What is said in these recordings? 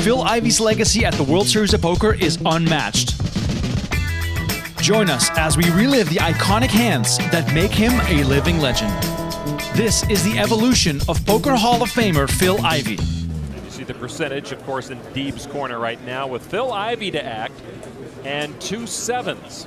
Phil Ivey's legacy at the World Series of Poker is unmatched. Join us as we relive the iconic hands that make him a living legend. This is the evolution of Poker Hall of Famer Phil Ivey. You see the percentage, of course, in Deeb's corner right now with Phil Ivey to act and 2 sevens.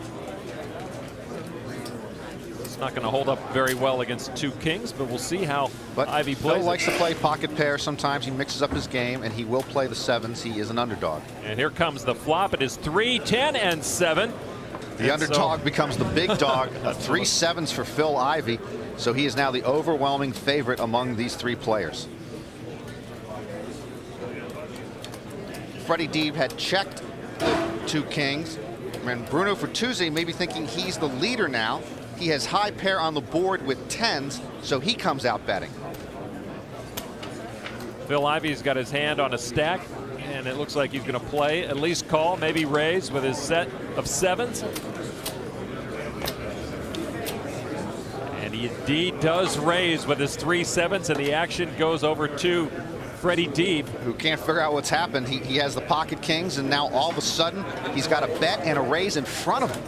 It's not going to hold up very well against 2 kings, but we'll see how Ivey plays. Phil likes to play pocket pair. Sometimes he mixes up his game, and he will play the sevens. He is an underdog. And here comes the flop. It is 3, 10, and 7. The underdog becomes the big dog. 3 sevens for Phil Ivey. So he is now the overwhelming favorite among these 3 players. Freddie Deeb had checked the 2 kings. And Bruno Fertuzzi may be thinking he's the leader now. He has high pair on the board with 10s, so he comes out betting. Phil Ivey's got his hand on a stack, and it looks like he's going to play, at least call, maybe raise with his set of sevens. And he indeed does raise with his 3 sevens, and the action goes over to Freddie Deeb, who can't figure out what's happened. He has the pocket kings, and now all of a sudden he's got a bet and a raise in front of him.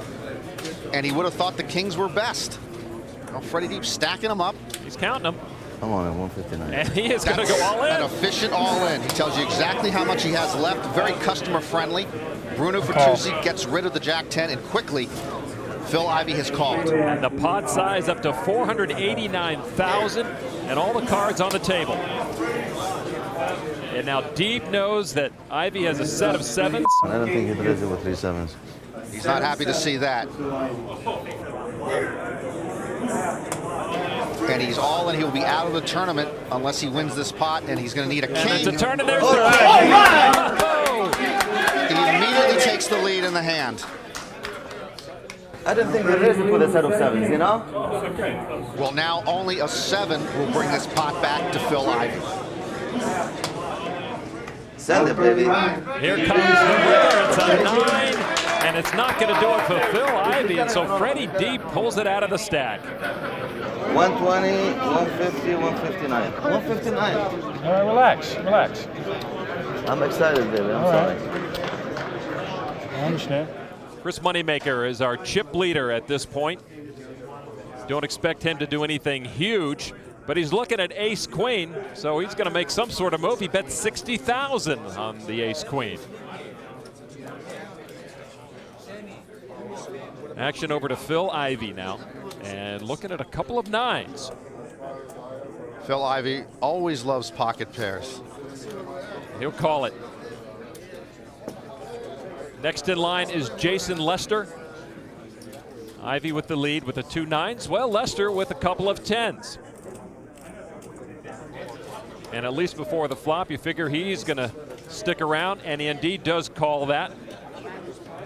And he would have thought the kings were best. Well, Freddie Deeb stacking them up. He's counting them. I'm on at 159. And he is going to go all in. An efficient all in. He tells you exactly how much he has left. Very customer friendly. Bruno Fertuzzi gets rid of the Jack-10, and quickly Phil Ivey has called. And the pot size up to 489,000, and all the cards on the table. And now Deeb knows that Ivey has a set of sevens. I don't think he plays it with 3 sevens. He's not happy to see that. And he's all in. He will be out of the tournament unless he wins this pot, and he's going to need a king. And it's a turn, and there's the king. He immediately takes the lead in the hand. I don't think he raised it with a set of sevens, you know? Well, now only a 7 will bring this pot back to Phil Ivey. Send it, baby. Here comes the winner. It's a 9, and it's not going to do it for Phil Ivey, and so Freddie Deeb pulls it out of the stack. 120, 150, 159. 159. All right, relax, relax. I'm excited, baby. I'm sorry. I understand. Chris Moneymaker is our chip leader at this point. Don't expect him to do anything huge, but he's looking at ace-queen, so he's going to make some sort of move. He bet 60,000 on the ace-queen. Action over to Phil Ivey now, and looking at a couple of 9s. Phil Ivey always loves pocket pairs. He'll call it. Next in line is Jason Lester. Ivey with the lead with the 2 9s. Well, Lester with a couple of 10s. And at least before the flop, you figure he's going to stick around, and he indeed does call that.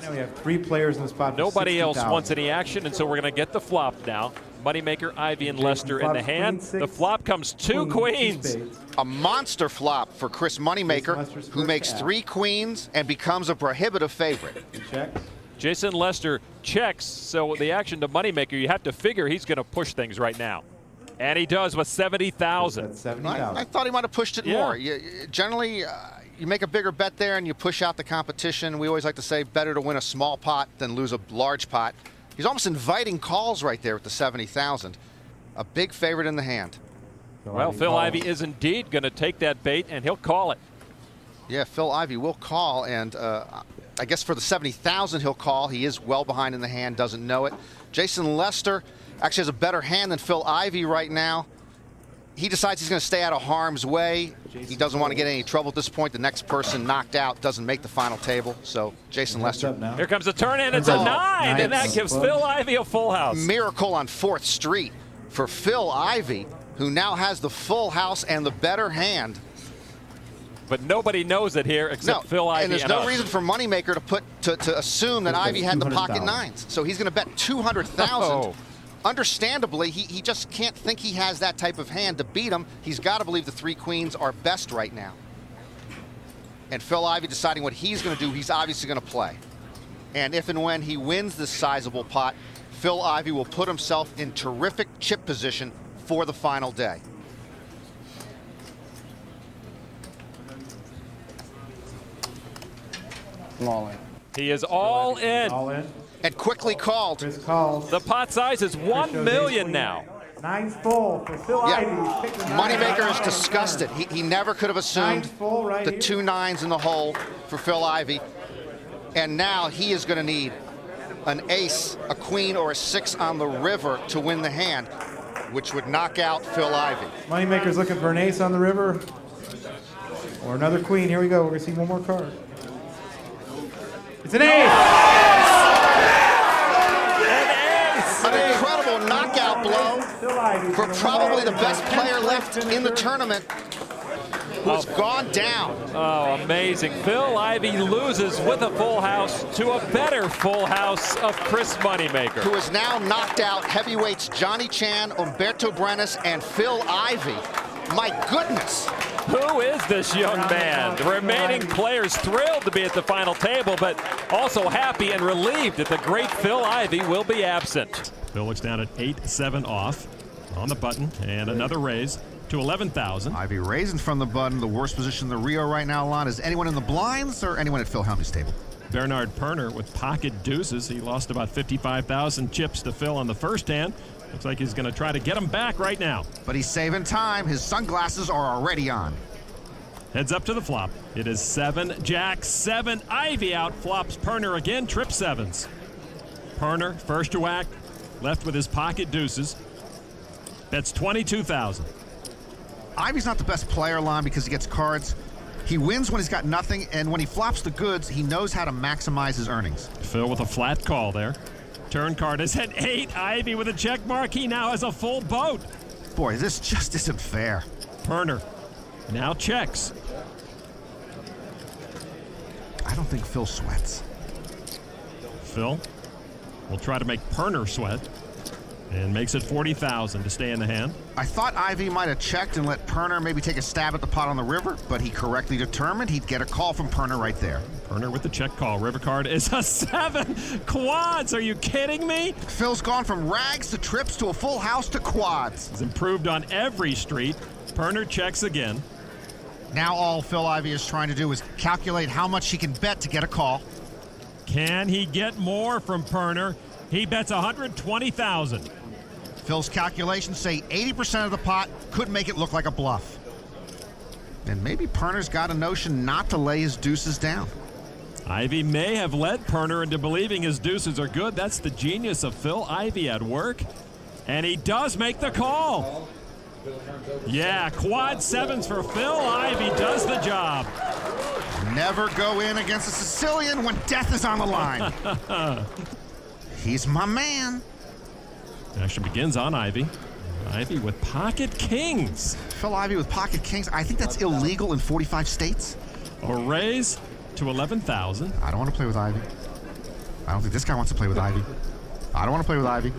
Now we have 3 players in the spot. Nobody else wants any action, and so we're going to get the flop now. Moneymaker, Ivey, and Lester in the hand. The flop comes 2 queens. A monster flop for Chris Moneymaker, who makes 3 queens and becomes a prohibitive favorite. Jason Lester checks, so the action to Moneymaker, you have to figure he's going to push things right now. And he does with 70,000. I thought he might have pushed it more. Generally, you make a bigger bet there and you push out the competition. We always like to say better to win a small pot than lose a large pot. He's almost inviting calls right there with the 70,000. A big favorite in the hand. Well, Phil Ivey is indeed going to take that bait, and he'll call it. Yeah, Phil Ivey will call, and I guess for the 70,000 he'll call. He is well behind in the hand, doesn't know it. Jason Lester actually has a better hand than Phil Ivey right now. He decides he's going to stay out of harm's way. He doesn't want to get any trouble at this point. The next person knocked out doesn't make the final table. So Jason Lester. Here comes a turn, and it's a 9, and that gives Phil Ivey a full house. Miracle on 4th Street for Phil Ivey, who now has the full house and the better hand. But nobody knows it here except Phil Ivey. And there's no reason for Moneymaker to assume that Ivey had the pocket 9s. So he's going to bet 200,000. Understandably, he just can't think he has that type of hand to beat him. He's got to believe the 3 queens are best right now. And Phil Ivey deciding what he's going to do, he's obviously going to play. And if and when he wins this sizable pot, Phil Ivey will put himself in terrific chip position for the final day. I'm all in. He is all in. All in. And quickly called. Chris calls. The pot size is $1 million now. Nine's full for Phil Yeah. Ivey. Pick the Moneymaker nine. is disgusted. He never could have assumed Nine's full right the here. 2 9s in the hole for Phil Ivey. And now he is going to need an ace, a queen, or a 6 on the river to win the hand, which would knock out Phil Ivey. Moneymaker's looking for an ace on the river. Or another queen. Here we go. We're going to see one more card. It's an ace! An incredible knockout blow Phil Ivey for probably the best player left in the tournament, who's gone down. Oh, amazing. Phil Ivey loses with a full house to a better full house of Chris Moneymaker. Who has now knocked out heavyweights Johnny Chan, Umberto Brenes, and Phil Ivey. My goodness. Who is this young man? The remaining players thrilled to be at the final table, but also happy and relieved that the great Phil Ivey will be absent. Phil looks down at 8-7 off on the button, and another raise to 11,000. Ivey raising from the button. The worst position in the Rio right now, Lon, is anyone in the blinds or anyone at Phil Helmy's table? Bernard Perner with pocket deuces. He lost about 55,000 chips to Phil on the first hand. Looks like he's going to try to get him back right now. But he's saving time. His sunglasses are already on. Heads up to the flop. It is 7, Jack, 7. Ivey out flops Perner again, trip 7s. Perner, first to whack, left with his pocket deuces. Bets 22,000. Ivey's not the best player, Lon, because he gets cards. He wins when he's got nothing, and when he flops the goods, he knows how to maximize his earnings. Phil with a flat call there. Turn card is at 8. Ivey with a check mark. He now has a full boat. Boy, this just isn't fair. Perner now checks. I don't think Phil sweats. Phil will try to make Perner sweat and makes it 40,000 to stay in the hand. I thought Ivey might have checked and let Perner maybe take a stab at the pot on the river, but he correctly determined he'd get a call from Perner right there. Perner with the check call. River card is a 7. Quads, are you kidding me? Phil's gone from rags to trips to a full house to quads. He's improved on every street. Perner checks again. Now all Phil Ivey is trying to do is calculate how much he can bet to get a call. Can he get more from Perner? He bets 120,000. Phil's calculations say 80% of the pot could make it look like a bluff. And maybe Perner's got a notion not to lay his deuces down. Ivey may have led Perner into believing his deuces are good. That's the genius of Phil Ivey at work. And he does make the call. Yeah, quad 7s for Phil. Ivey does the job. Never go in against a Sicilian when death is on the line. He's my man. Action begins on Ivey. Ivey with pocket kings. Phil Ivey with pocket kings. I think that's illegal in 45 states. A raise to 11,000. I don't want to play with Ivey. I don't think this guy wants to play with Ivey. I don't want to play with Ivey.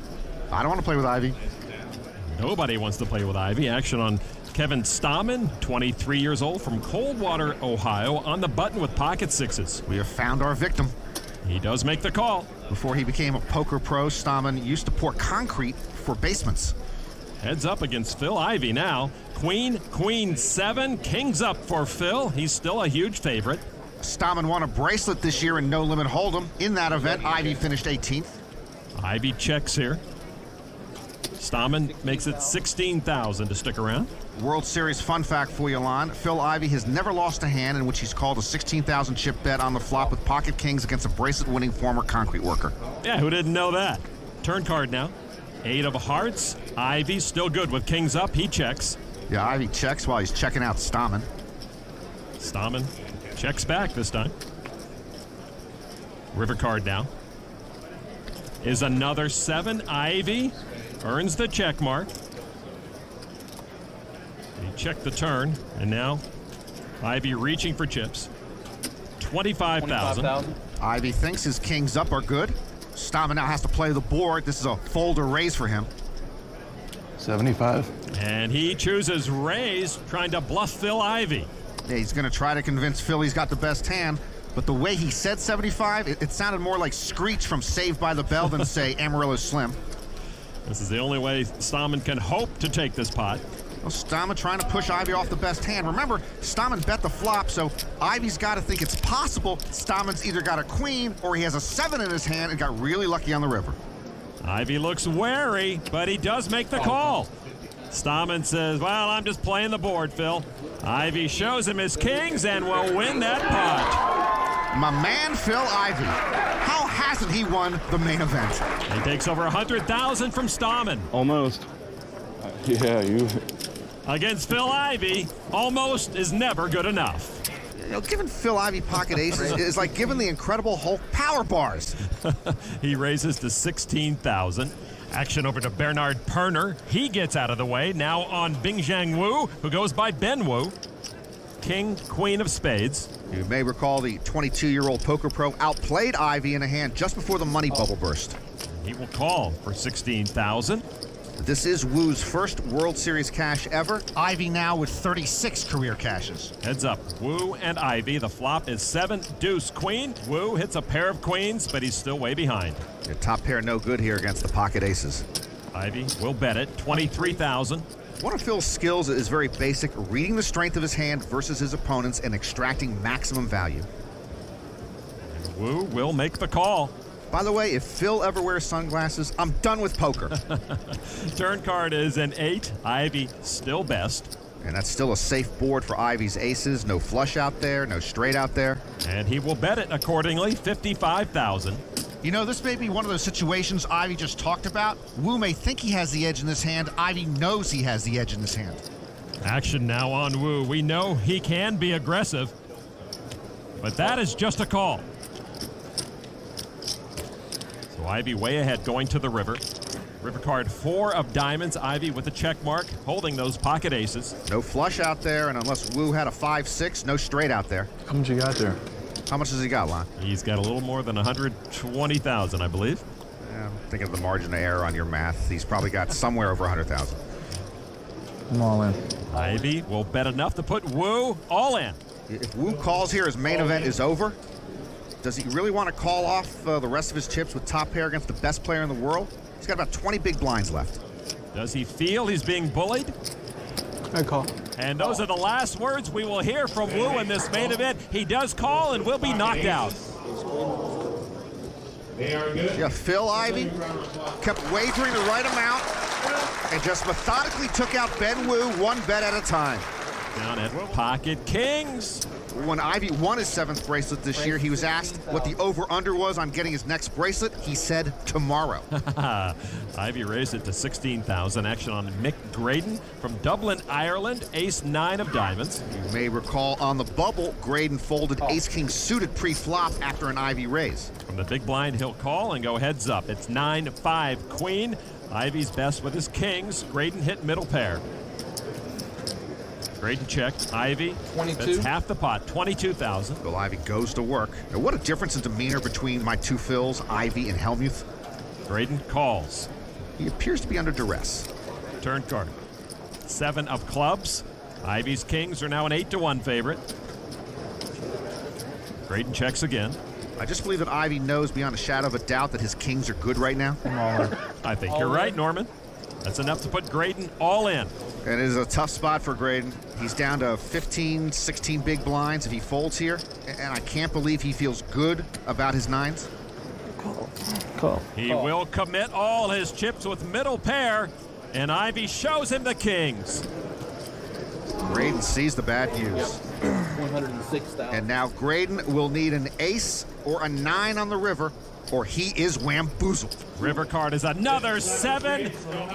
I don't want to play with Ivey. Nobody wants to play with Ivey. Action on Kevin Stammen, 23 years old from Coldwater, Ohio, on the button with pocket 6s. We have found our victim. He does make the call. Before he became a poker pro, Stammen used to pour concrete for basements. Heads up against Phil Ivey now. Queen, queen 7, kings up for Phil. He's still a huge favorite. Stammen won a bracelet this year in No Limit Hold'em. In that event, Ivey finished 18th. Ivey checks here. Stammen makes it 16,000 to stick around. World Series fun fact for you, Lon. Phil Ivey has never lost a hand in which he's called a 16,000 chip bet on the flop with pocket kings against a bracelet-winning former concrete worker. Yeah, who didn't know that? Turn card now. 8 of hearts. Ivey still good with kings up. He checks. Yeah, Ivey checks while he's checking out Stammen. Stammen checks back this time. River card now. Is another 7. Ivey earns the check mark. He checked the turn, and now Ivey reaching for chips. 25,000. Ivey thinks his kings up are good. Stammen now has to play the board. This is a fold or raise for him. 75. And he chooses raise, trying to bluff Phil Ivey. Yeah, he's going to try to convince Phil he's got the best hand, but the way he said 75, it sounded more like Screech from Saved by the Bell than, say, Amarillo Slim. This is the only way Stammen can hope to take this pot. Well, Stammen trying to push Ivey off the best hand. Remember, Stammen bet the flop, so Ivey's got to think it's possible Stammen's either got a queen or he has a 7 in his hand and got really lucky on the river. Ivey looks wary, but he does make the call. Stammen says, well, I'm just playing the board, Phil. Ivey shows him his kings and will win that pot. My man, Phil Ivey. How hasn't he won the main event? He takes over 100,000 from Stammen. Almost. Yeah, you. Against Phil Ivey, almost is never good enough. You know, giving Phil Ivey pocket aces is like giving the Incredible Hulk power bars. He raises to 16,000. Action over to Bernard Perner. He gets out of the way. Now on Bingjiang Wu, who goes by Ben Wu. King, queen of spades. You may recall the 22-year-old poker pro outplayed Ivey in a hand just before the money bubble burst. He will call for 16,000. This is Wu's first World Series cash ever. Ivey now with 36 career cashes. Heads up, Wu and Ivey. The flop is 7, deuce, queen. Wu hits a pair of queens, but he's still way behind. Your top pair no good here against the pocket aces. Ivey will bet it, 23,000. One of Phil's skills is very basic, reading the strength of his hand versus his opponents and extracting maximum value. And Wu will make the call. By the way, if Phil ever wears sunglasses, I'm done with poker. Turn card is an 8. Ivey still best. And that's still a safe board for Ivey's aces. No flush out there, no straight out there. And he will bet it accordingly, 55,000. You know, this may be one of those situations Ivey just talked about. Wu may think he has the edge in this hand. Ivey knows he has the edge in this hand. Action now on Wu. We know he can be aggressive, but that is just a call. So Ivey way ahead going to the river. River card 4 of diamonds. Ivey with the check mark, holding those pocket aces. No flush out there, and unless Wu had a 5-6, no straight out there. How much you got there? How much has he got, Lon? He's got a little more than 120,000, I believe. Yeah, I'm thinking of the margin of error on your math. He's probably got somewhere over 100,000. I'm all in. Ivey will bet enough to put Wu all in. If Wu calls here, his main event is over. Does he really want to call off the rest of his chips with top pair against the best player in the world? He's got about 20 big blinds left. Does he feel he's being bullied? I call. And those are the last words we will hear from Wu in this main event. He does call and will be knocked out. Yeah, Phil Ivey kept wagering the right amount and just methodically took out Ben Wu one bet at a time. Down at pocket kings. When Ivey won his 7th bracelet this year, he was asked what the over-under was on getting his next bracelet. He said tomorrow. Ivey raised it to 16,000. Action on Mick Graydon from Dublin, Ireland. Ace-9 of diamonds. You may recall on the bubble, Graydon folded ace-king suited pre-flop after an Ivey raise. From the big blind, he'll call and go heads up. It's 9-5 queen. Ivey's best with his kings. Graydon hit middle pair. Graydon checked. Ivey, 22. That's half the pot, 22,000. Phil Ivey goes to work. Now, what a difference in demeanor between my two Phils, Ivey and Helmuth. Graydon calls. He appears to be under duress. Turn card. 7 of clubs. Ivey's kings are now an 8-1 favorite. Graydon checks again. I just believe that Ivey knows beyond a shadow of a doubt that his kings are good right now. I think you're right, Norman. That's enough to put Graydon all in. And it is a tough spot for Graydon. He's down to 15, 16 big blinds if he folds here. And I can't believe he feels good about his 9s. Call. He will commit all his chips with middle pair, and Ivey shows him the kings. Graydon sees the bad news. 106,000. And now Graydon will need an ace or a 9 on the river, or he is wamboozled. River card is another 7.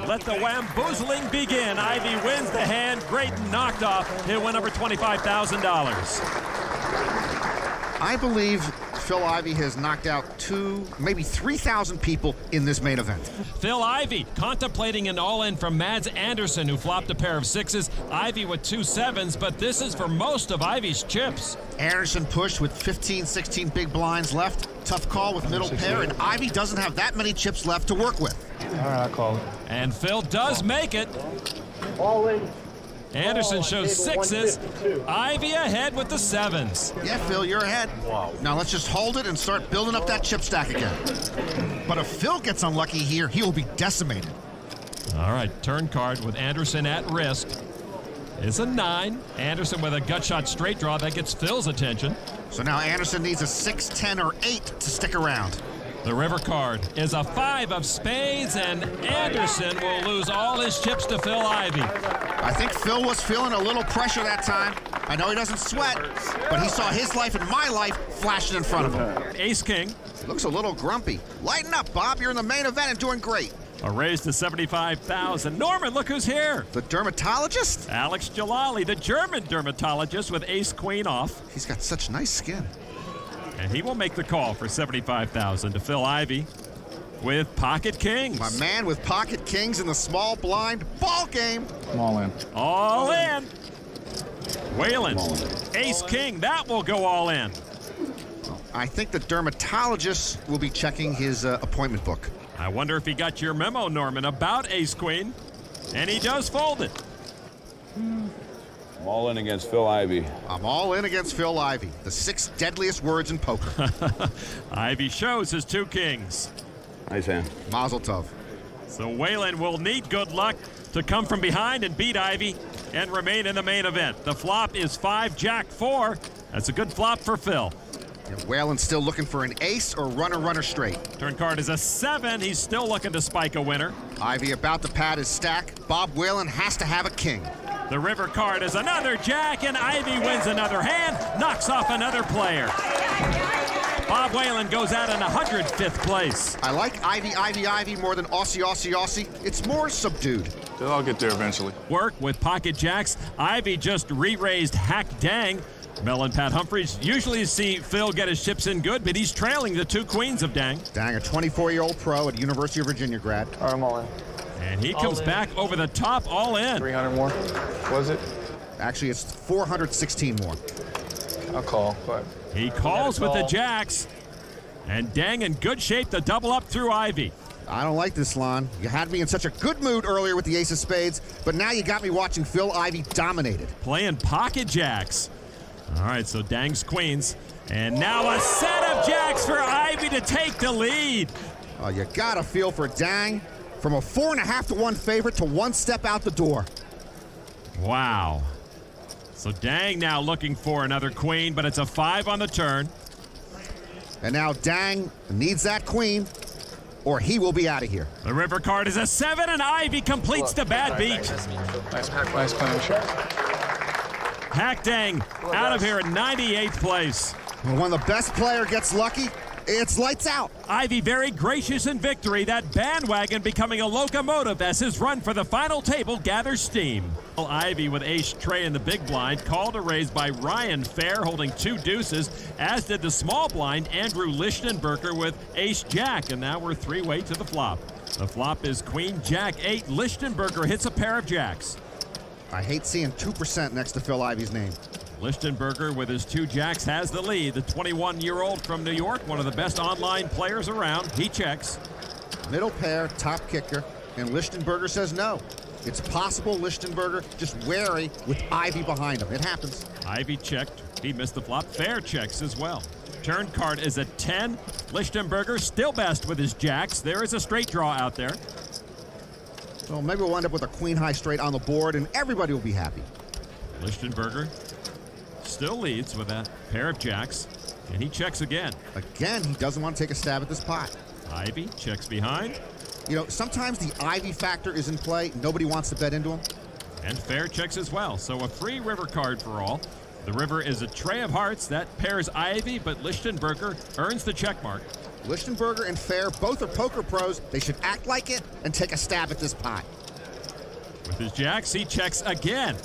Let the wamboozling begin. Ivey wins the hand. Graydon knocked off. He'll win over $25,000. I believe Phil Ivey has knocked out 2, maybe 3,000 people in this main event. Phil Ivey contemplating an all-in from Mads Anderson, who flopped a pair of 6s. Ivey with 2 7s, but this is for most of Ivey's chips. Anderson pushed with 15, 16 big blinds left. Tough call with middle pair, and Ivey doesn't have that many chips left to work with. All right, I call it. And Phil does make it. All in. Anderson shows 6s. Ivey ahead with the 7s. Yeah, Phil, you're ahead. Wow. Now let's just hold it and start building up that chip stack again. But if Phil gets unlucky here, he will be decimated. All right, turn card with Anderson at risk. is a 9. Anderson with a gut shot straight draw. That gets Phil's attention. So now Anderson needs a 6, 10, or 8 to stick around. The river card is a 5 of spades, and Anderson will lose all his chips to Phil Ivey. I think Phil was feeling a little pressure that time. I know he doesn't sweat, but he saw his life and my life flashing in front of him. Ace-king. Looks a little grumpy. Lighten up, Bob. You're in the main event and doing great. A raise to 75,000. Norman, look who's here. The dermatologist? Alex Jalali, the German dermatologist with ace-queen off. He's got such nice skin. And he will make the call for 75,000 to Phil Ivey with pocket kings. My man with pocket kings in the small blind ball game. I'm all in. All in. Whalen, ace-king, that will go all in. I think the dermatologist will be checking his appointment book. I wonder if he got your memo, Norman, about ace-queen. And he does fold it. I'm all in against Phil Ivey. I'm all in against Phil Ivey, the 6 deadliest words in poker. Ivey shows his 2 kings. Nice hand. Mazel tov. So Whalen will need good luck to come from behind and beat Ivey and remain in the main event. The flop is 5, Jack 4. That's a good flop for Phil. Yeah, Whalen's still looking for an ace or runner straight. Turn card is a 7. He's still looking to spike a winner. Ivey about to pad his stack. Bob Whalen has to have a king. The river card is another jack, and Ivey wins another hand, knocks off another player. Bob Whalen goes out in 105th place. I like Ivey more than Aussie. It's more subdued. They'll all get there eventually. Work with pocket jacks. Ivey just re-raised hack dang. Mel and Pat Humphries usually see Phil get his chips in good, but he's trailing the 2 queens of dang. Dang, a 24-year-old pro at University of Virginia grad. All right, I'm all in. And he comes back over the top, all in. 300 more, was it? Actually, it's 416 more. I'll call, but... He calls with the jacks. And dang in good shape to double up through Ivey. I don't like this, Lon. You had me in such a good mood earlier with the ace of spades, but now you got me watching Phil Ivey dominated. Playing pocket jacks. All right, so dang's queens. And now a set of jacks for Ivey to take the lead. Oh, you got to feel for dang. From a 4.5 to 1 favorite to 1 step out the door. Wow. So dang now looking for another queen, but it's a 5 on the turn. And now dang needs that queen, or he will be out of here. The river card is a 7, and Ivey completes the bad beat. Nice plan, sure. Hack dang out of here in 98th place. When the best player gets lucky, it's lights out. Ivey very gracious in victory. That bandwagon becoming a locomotive as his run for the final table gathers steam. Ivey with ace tray in the big blind, called a raise by Ryan Fair holding 2 deuces, as did the small blind Andrew Lichtenberger with ace jack, and now we're 3-way to the flop. The flop is queen jack 8. Lichtenberger hits a pair of jacks. I hate seeing 2% next to Phil Ivey's name. Lichtenberger with his 2 jacks has the lead. The 21-year-old from New York, one of the best online players around. He checks. Middle pair, top kicker, and Lichtenberger says no. It's possible Lichtenberger just wary with Ivey behind him. It happens. Ivey checked. He missed the flop. Fair checks as well. Turn card is a 10. Lichtenberger still best with his jacks. There is a straight draw out there. Well, maybe we'll end up with a queen high straight on the board, and everybody will be happy. Lichtenberger still leads with that pair of jacks, and he checks again. Again, he doesn't want to take a stab at this pot. Ivey checks behind. You know, sometimes the Ivey factor is in play. Nobody wants to bet into him. And Fair checks as well. So a free river card for all. The river is a tray of hearts. That pairs Ivey, but Lichtenberger earns the check mark. Lichtenberger and Fair both are poker pros. They should act like it and take a stab at this pot. With his jacks, he checks again.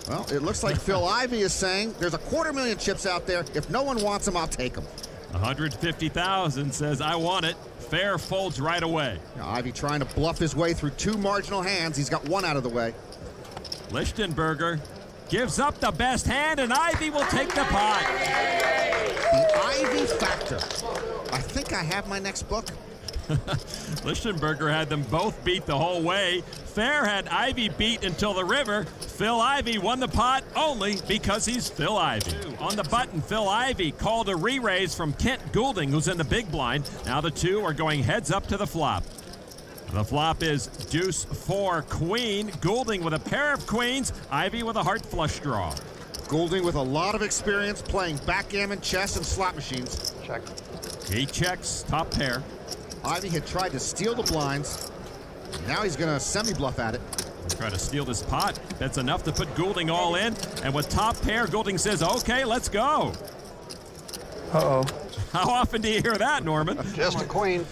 Well, it looks like Phil Ivey is saying there's a 250,000 chips out there. If no one wants them, I'll take them. 150,000 says, I want it. Fair folds right away. Now, Ivey trying to bluff his way through 2 marginal hands. He's got 1 out of the way. Lichtenberger gives up the best hand, and Ivey will take the pot. The Ivey factor. I think I have my next book. Lichtenberger had them both beat the whole way. Fair had Ivey beat until the river. Phil Ivey won the pot only because he's Phil Ivey. On the button, Phil Ivey called a re-raise from Kent Goulding, who's in the big blind. Now the 2 are going heads up to the flop. The flop is deuce 4 queen. Goulding with a pair of queens. Ivey with a heart flush draw. Goulding with a lot of experience playing backgammon, chess, and slot machines. Check. He checks, top pair. Ivey had tried to steal the blinds. Now he's gonna semi-bluff at it. Try to steal this pot. That's enough to put Goulding all in. And with top pair, Goulding says, okay, let's go. Uh-oh. How often do you hear that, Norman? Just a queen.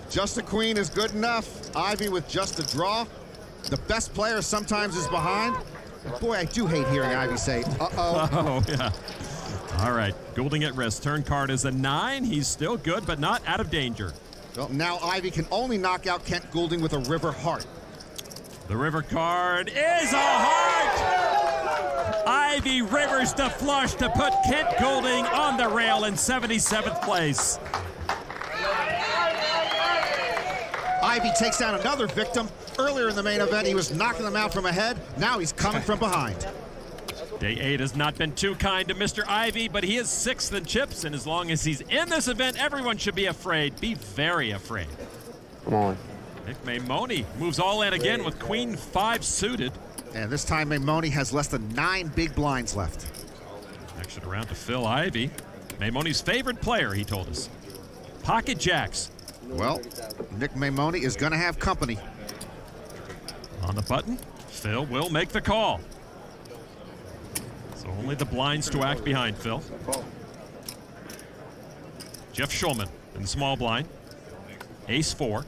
Just a queen is good enough. Ivey with just a draw. The best player sometimes is behind. And boy, I do hate hearing Ivey say, uh-oh. Oh, yeah. All right, Goulding at risk. Turn card is a 9. He's still good, but not out of danger. Well, now Ivey can only knock out Kent Goulding with a river heart. The river card is a heart! Ivey rivers the flush to put Kent Goulding on the rail in 77th place. Ivey takes down another victim. Earlier in the main event, he was knocking them out from ahead. Now he's coming from behind. Day 8 has not been too kind to Mr. Ivey, but he is 6th in chips, and as long as he's in this event, everyone should be afraid. Be very afraid. Come on. Nick Maimone moves all in again with Queen 5 suited. And this time, Maimone has less than 9 big blinds left. Action around to Phil Ivey. Maimone's favorite player, he told us. Pocket jacks. Well, Nick Maimone is going to have company. On the button, Phil will make the call. So only the blinds to act behind Phil. Jeff Schulman in the small blind. Ace 4.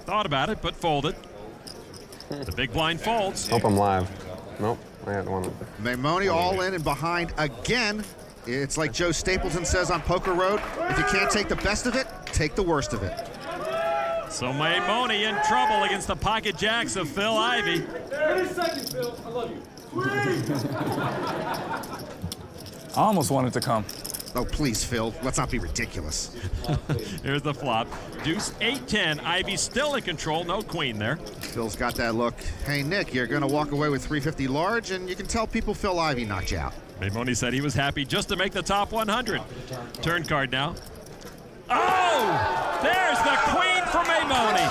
Thought about it, but folded. The big blind folds. Hope I'm live. Nope, I had one. Maimone all in and behind again. It's like Joe Stapleton says on Poker Road, if you can't take the best of it, take the worst of it. So Maimone in trouble against the pocket jacks of Phil Ivey. 30 seconds, Phil. I love you. I almost wanted to come. Oh, please, Phil. Let's not be ridiculous. Here's the flop. Deuce 8-10. Ivy still in control. No queen there. Phil's got that look. Hey, Nick, you're going to walk away with 350 large, and you can tell people Phil Ivey knocked you out. Maimone said he was happy just to make the top 100. Turn card now. Oh! There's the queen for Maimone.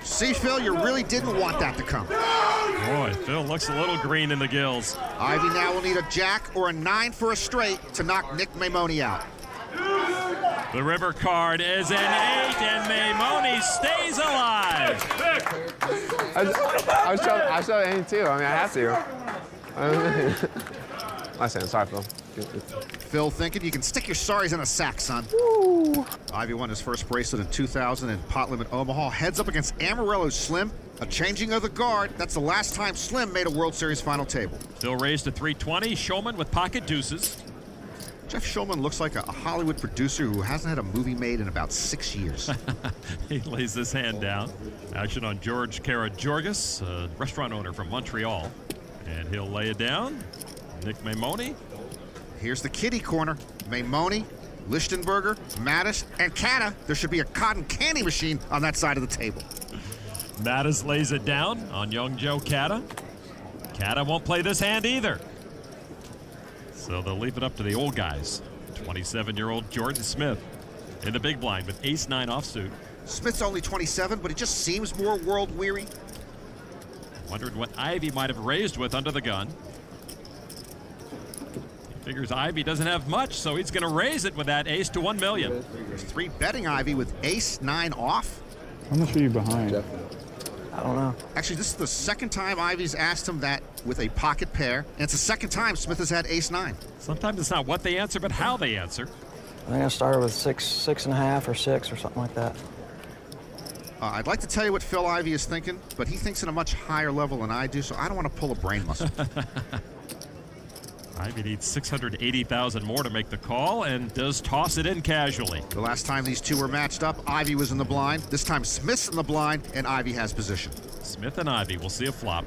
See, Phil, you really didn't want that to come. Boy, Phil looks a little green in the gills. Ivy now will need a jack or a 9 for a straight to knock Nick Maimone out. The river card is an 8, and Maimone stays alive. I showed aim too. I mean, I have to. Listen, sorry, Phil. Phil thinking you can stick your sorries in a sack, son. Woo. Ivy won his first bracelet in 2000 in Pot Limit Omaha. Heads up against Amarillo Slim. A changing of the guard. That's the last time Slim made a World Series final table. Phil raised to 320. Shulman with pocket deuces. Jeff Schulman looks like a Hollywood producer who hasn't had a movie made in about 6 years. He lays his hand down. Action on George Karageorgis, a restaurant owner from Montreal. And he'll lay it down. Nick Maimone. Here's the kitty corner. Maimone, Lichtenberger, Mattis, and Kata. There should be a cotton candy machine on that side of the table. Mattis lays it down on young Joe Kata. Kata won't play this hand either. So they'll leave it up to the old guys. 27-year-old Jordan Smith in the big blind with ace-9 offsuit. Smith's only 27, but he just seems more world-weary. Wondered what Ivy might have raised with under the gun. He figures Ivy doesn't have much, so he's going to raise it with that ace to 1 million. There's 3 betting Ivy with ace-9 off. How much are you behind? I don't know. Actually, this is the second time Ivy's asked him that with a pocket pair, and it's the second time Smith has had ace-9. Sometimes it's not what they answer, but how they answer. I think I started with 6.5 or 6 or something like that. I'd like to tell you what Phil Ivey is thinking, but he thinks at a much higher level than I do, so I don't want to pull a brain muscle. Ivy needs 680,000 more to make the call and does toss it in casually. The last time these two were matched up, Ivy was in the blind. This time Smith's in the blind, and Ivy has position. Smith and Ivy will see a flop.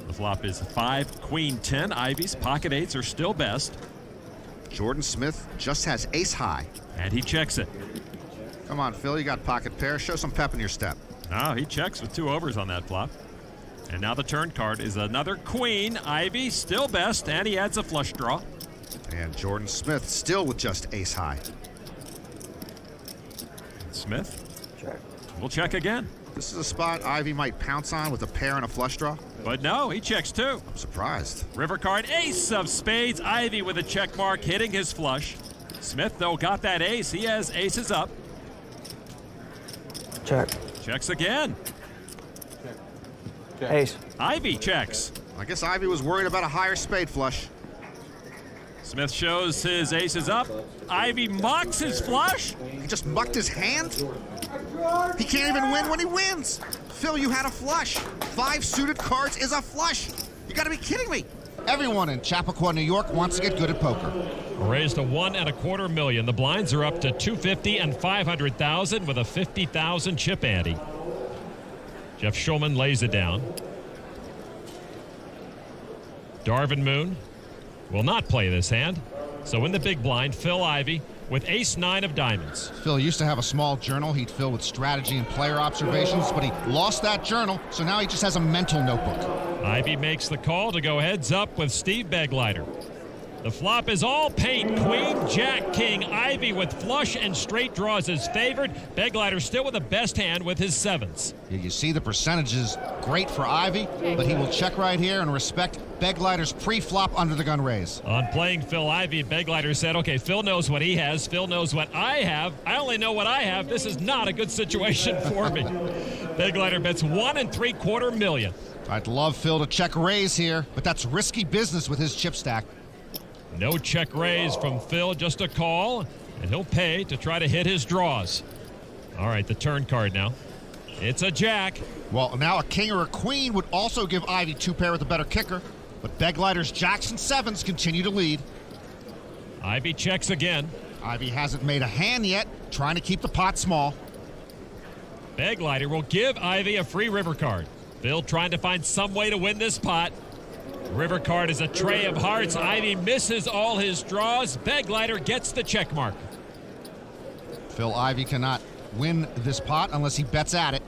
The flop is 5, Queen 10. Ivy's pocket 8s are still best. Jordan Smith just has ace high. And he checks it. Come on, Phil, you got pocket pair. Show some pep in your step. Oh, he checks with 2 overs on that flop. And now the turn card is another queen. Ivy still best, and he adds a flush draw. And Jordan Smith still with just ace high. Smith. Check. We'll check again. This is a spot Ivey might pounce on with a pair and a flush draw. But no, he checks too. I'm surprised. River card, ace of spades. Ivey with a check mark, hitting his flush. Smith, though, got that ace. He has aces up. Check. Checks again. Ace. Ivey checks. I guess Ivey was worried about a higher spade flush. Smith shows his aces up. Ivey mocks his flush. He just mucked his hand. He can't even win when he wins. Phil, you had a flush. 5 suited cards is a flush. You gotta be kidding me. Everyone in Chappaqua, New York wants to get good at poker. Raised to $1.25 million. The blinds are up to $250 and $500,000 with a $50,000 chip ante. Jeff Schulman lays it down. Darvin Moon will not play this hand. So in the big blind, Phil Ivey with ace-9 of diamonds. Phil used to have a small journal he'd fill with strategy and player observations, but he lost that journal, so now he just has a mental notebook. Ivey makes the call to go heads up with Steve Begleiter. The flop is all paint. Queen, Jack, King. Ivey with flush and straight draws is favored. Begleiter still with the best hand with his 7s. You see the percentages. Great for Ivey, but he will check right here and respect Begleiter's pre-flop under the gun raise. On playing Phil Ivey, Begleiter said, okay, Phil knows what he has. Phil knows what I have. I only know what I have. This is not a good situation for me. Begleiter bets $1.75 million. I'd love Phil to check raise here, but that's risky business with his chip stack. No check raise from Phil, just a call, and he'll pay to try to hit his draws. All right, the turn card now. It's a jack. Well, now a king or a queen would also give Ivey 2-pair with a better kicker, but Begleiter's jacks and 7s continue to lead. Ivey checks again. Ivey hasn't made a hand yet, trying to keep the pot small. Begleiter will give Ivey a free river card. Phil trying to find some way to win this pot. River card is a tray of hearts. Ivey misses all his draws. Begleiter gets the check mark. Phil Ivey cannot win this pot unless he bets at it.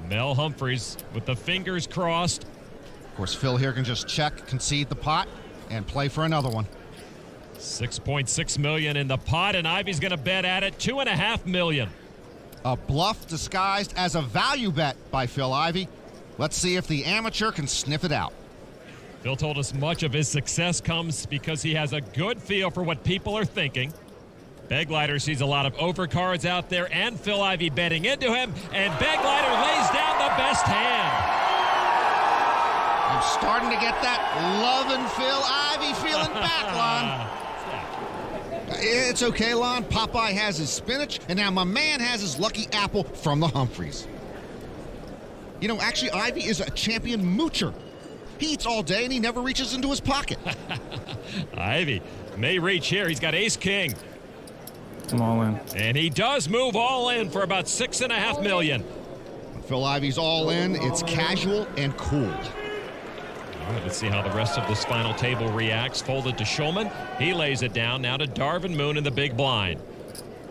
Mel Humphreys with the fingers crossed. Of course, Phil here can just check, concede the pot, and play for another one. $6.6 million in the pot, and Ivey's going to bet at it $2.5 million. A bluff disguised as a value bet by Phil Ivey. Let's see if the amateur can sniff it out. Phil told us much of his success comes because he has a good feel for what people are thinking. Begleiter sees a lot of overcards out there, and Phil Ivey betting into him, and Begleiter lays down the best hand. I'm starting to get that loving Phil Ivey feeling back, Lon. It's okay, Lon. Popeye has his spinach, and now my man has his lucky apple from the Humphreys. You know, actually, Ivey is a champion moocher. He eats all day, and he never reaches into his pocket. Ivey may reach here. He's got ace-king. I'm all in. And he does move all in for about $6.5 million. When Phil Ivey's all in, it's casual and cool. All right, let's see how the rest of this final table reacts. Folded to Schulman. He lays it down now to Darvin Moon in the big blind.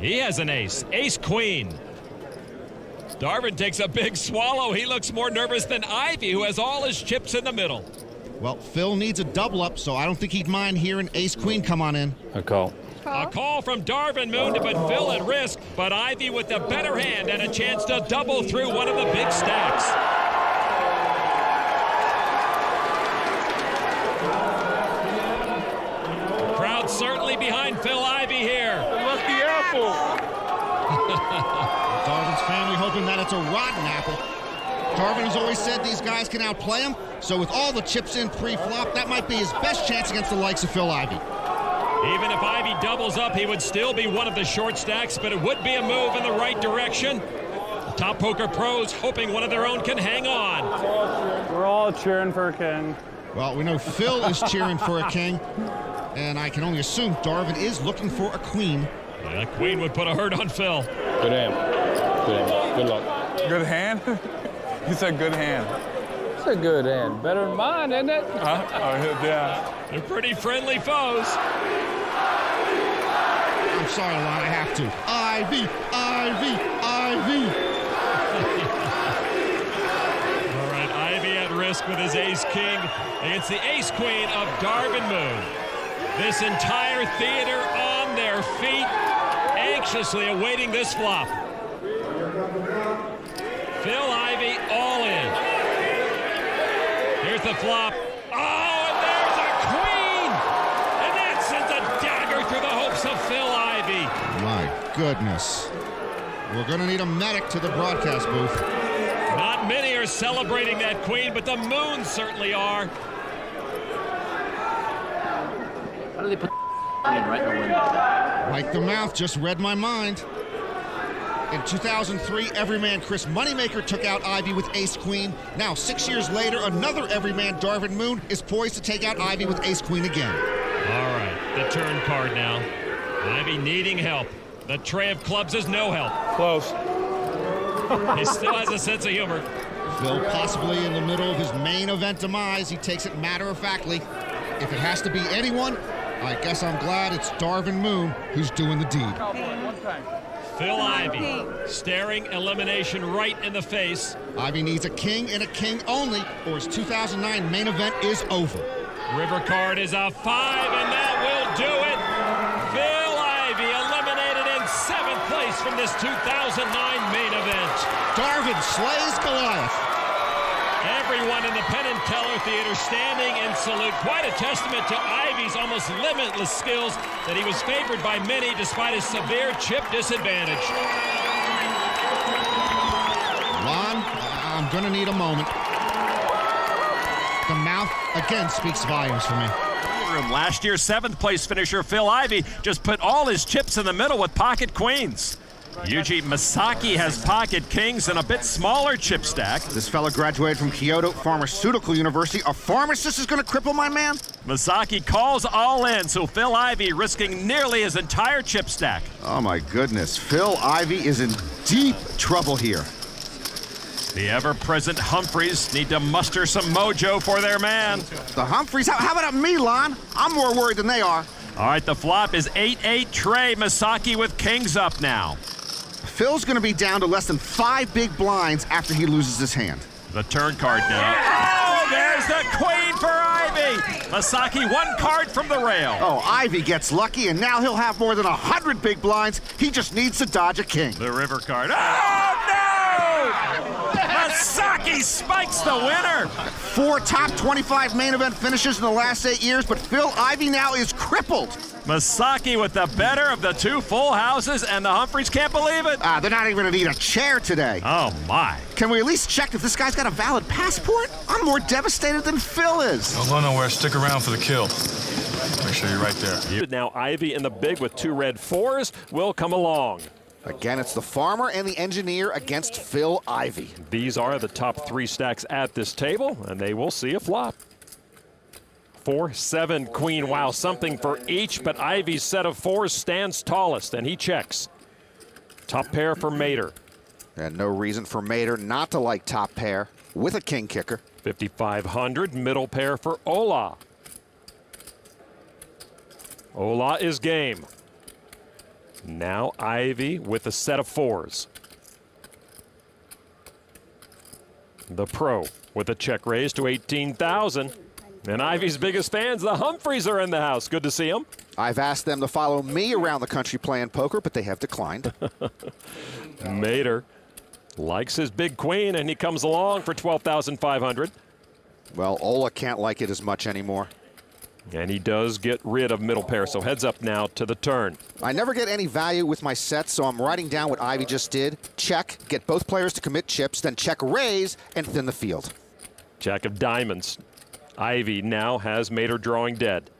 He has an ace. Ace-queen. Darvin takes a big swallow. He looks more nervous than Ivey, who has all his chips in the middle. Well, Phil needs a double up, so I don't think he'd mind hearing ace-queen come on in. A call. A call from Darvin Moon to put Phil at risk, but Ivey with the better hand and a chance to double through one of the big stacks. The crowd certainly behind Phil Ivey here. Lucky apple. Darvin's family hoping that it's a rotten apple. Darvin has always said these guys can outplay him, so with all the chips in pre-flop, that might be his best chance against the likes of Phil Ivey. Even if Ivey doubles up, he would still be one of the short stacks, but it would be a move in the right direction. The top poker pros hoping one of their own can hang on. We're all cheering for a king. Well, we know Phil is cheering for a king, and I can only assume Darvin is looking for a queen. Yeah, that queen would put a hurt on Phil. Good hand. Good hand. Good luck. Good hand? He said good hand. It's a good hand. Better than mine, isn't it? Huh? Oh, yeah. They're pretty friendly foes. I'm sorry, Lon, I have to. Ivey, Ivey, Ivey. All right, Ivey at risk with his ace-king against the ace-queen of Darvin Moon. This entire theater on their feet, anxiously awaiting this flop. Phil Ivey all in. Here's the flop. Oh, and there's a queen! And that sends a dagger through the hopes of Phil Ivey. My goodness. We're going to need a medic to the broadcast booth. Not many are celebrating that queen, but the Moons certainly are. How do they put right in the window? Like the mouth just read my mind. In 2003, everyman Chris Moneymaker took out Ivey with ace-queen. Now, 6 years later, another everyman, Darvin Moon, is poised to take out Ivey with ace-queen again. All right, the turn card now. Ivey needing help. The tray of clubs is no help. Close. He still has a sense of humor. Phil possibly in the middle of his main event demise. He takes it matter-of-factly. If it has to be anyone, I guess I'm glad it's Darvin Moon who's doing the deed. Phil Ivey staring elimination right in the face. Ivey needs a king and a king only, or his 2009 main event is over. River card is a 5, and that will do it. Phil Ivey eliminated in 7th place from this 2009 main event. Darvin slays Goliath. Everyone in the Penn and Teller Theater standing in salute. Quite a testament to Ivey's almost limitless skills that he was favored by many despite his severe chip disadvantage. Lon, I'm going to need a moment. The mouth, again, speaks volumes for me. Last year's 7th place finisher Phil Ivey just put all his chips in the middle with pocket queens. Yuji Masaki has pocket kings and a bit smaller chip stack. This fella graduated from Kyoto Pharmaceutical University. A pharmacist is going to cripple my man? Masaki calls all in, so Phil Ivey risking nearly his entire chip stack. Oh my goodness, Phil Ivey is in deep trouble here. The ever-present Humphreys need to muster some mojo for their man. The Humphreys? How about me, Lon? I'm more worried than they are. All right, the flop is 8-8 tray. Masaki with kings up now. Phil's going to be down to less than 5 big blinds after he loses his hand. The turn card now. Oh, there's the queen for Ivey. Masaki 1 card from the rail. Oh, Ivey gets lucky, and now he'll have more than 100 big blinds. He just needs to dodge a king. The river card. Oh, no! Masaki spikes the winner. 4 top 25 main event finishes in the last 8 years, but Phil Ivey now is crippled. Masaki with the better of the 2 full houses, and the Humphreys can't believe it. They're not even going to need a chair today. Oh, my. Can we at least check if this guy's got a valid passport? I'm more devastated than Phil is. Don't go nowhere. Stick around for the kill. Make sure you're right there. Now Ivey in the big with 2 red 4s will come along. Again, it's the farmer and the engineer against Phil Ivey. These are the top 3 stacks at this table, and they will see a flop. 4, 7, queen. Wow, something for each, but Ivey's set of 4s stands tallest, and he checks. Top pair for Mater. And no reason for Mater not to like top pair with a king kicker. 5,500, middle pair for Ola. Ola is game. Now Ivey with a set of 4s. The pro with a check raise to 18,000. And Ivey's biggest fans, the Humphreys, are in the house. Good to see them. I've asked them to follow me around the country playing poker, but they have declined. Mater likes his big queen, and he comes along for 12,500. Well, Ola can't like it as much anymore. And he does get rid of middle pair, so heads up now to the turn. I never get any value with my sets, so I'm writing down what Ivey just did. Check, get both players to commit chips, then check raise, and thin the field. Jack of diamonds. Ivey now has Mater drawing dead.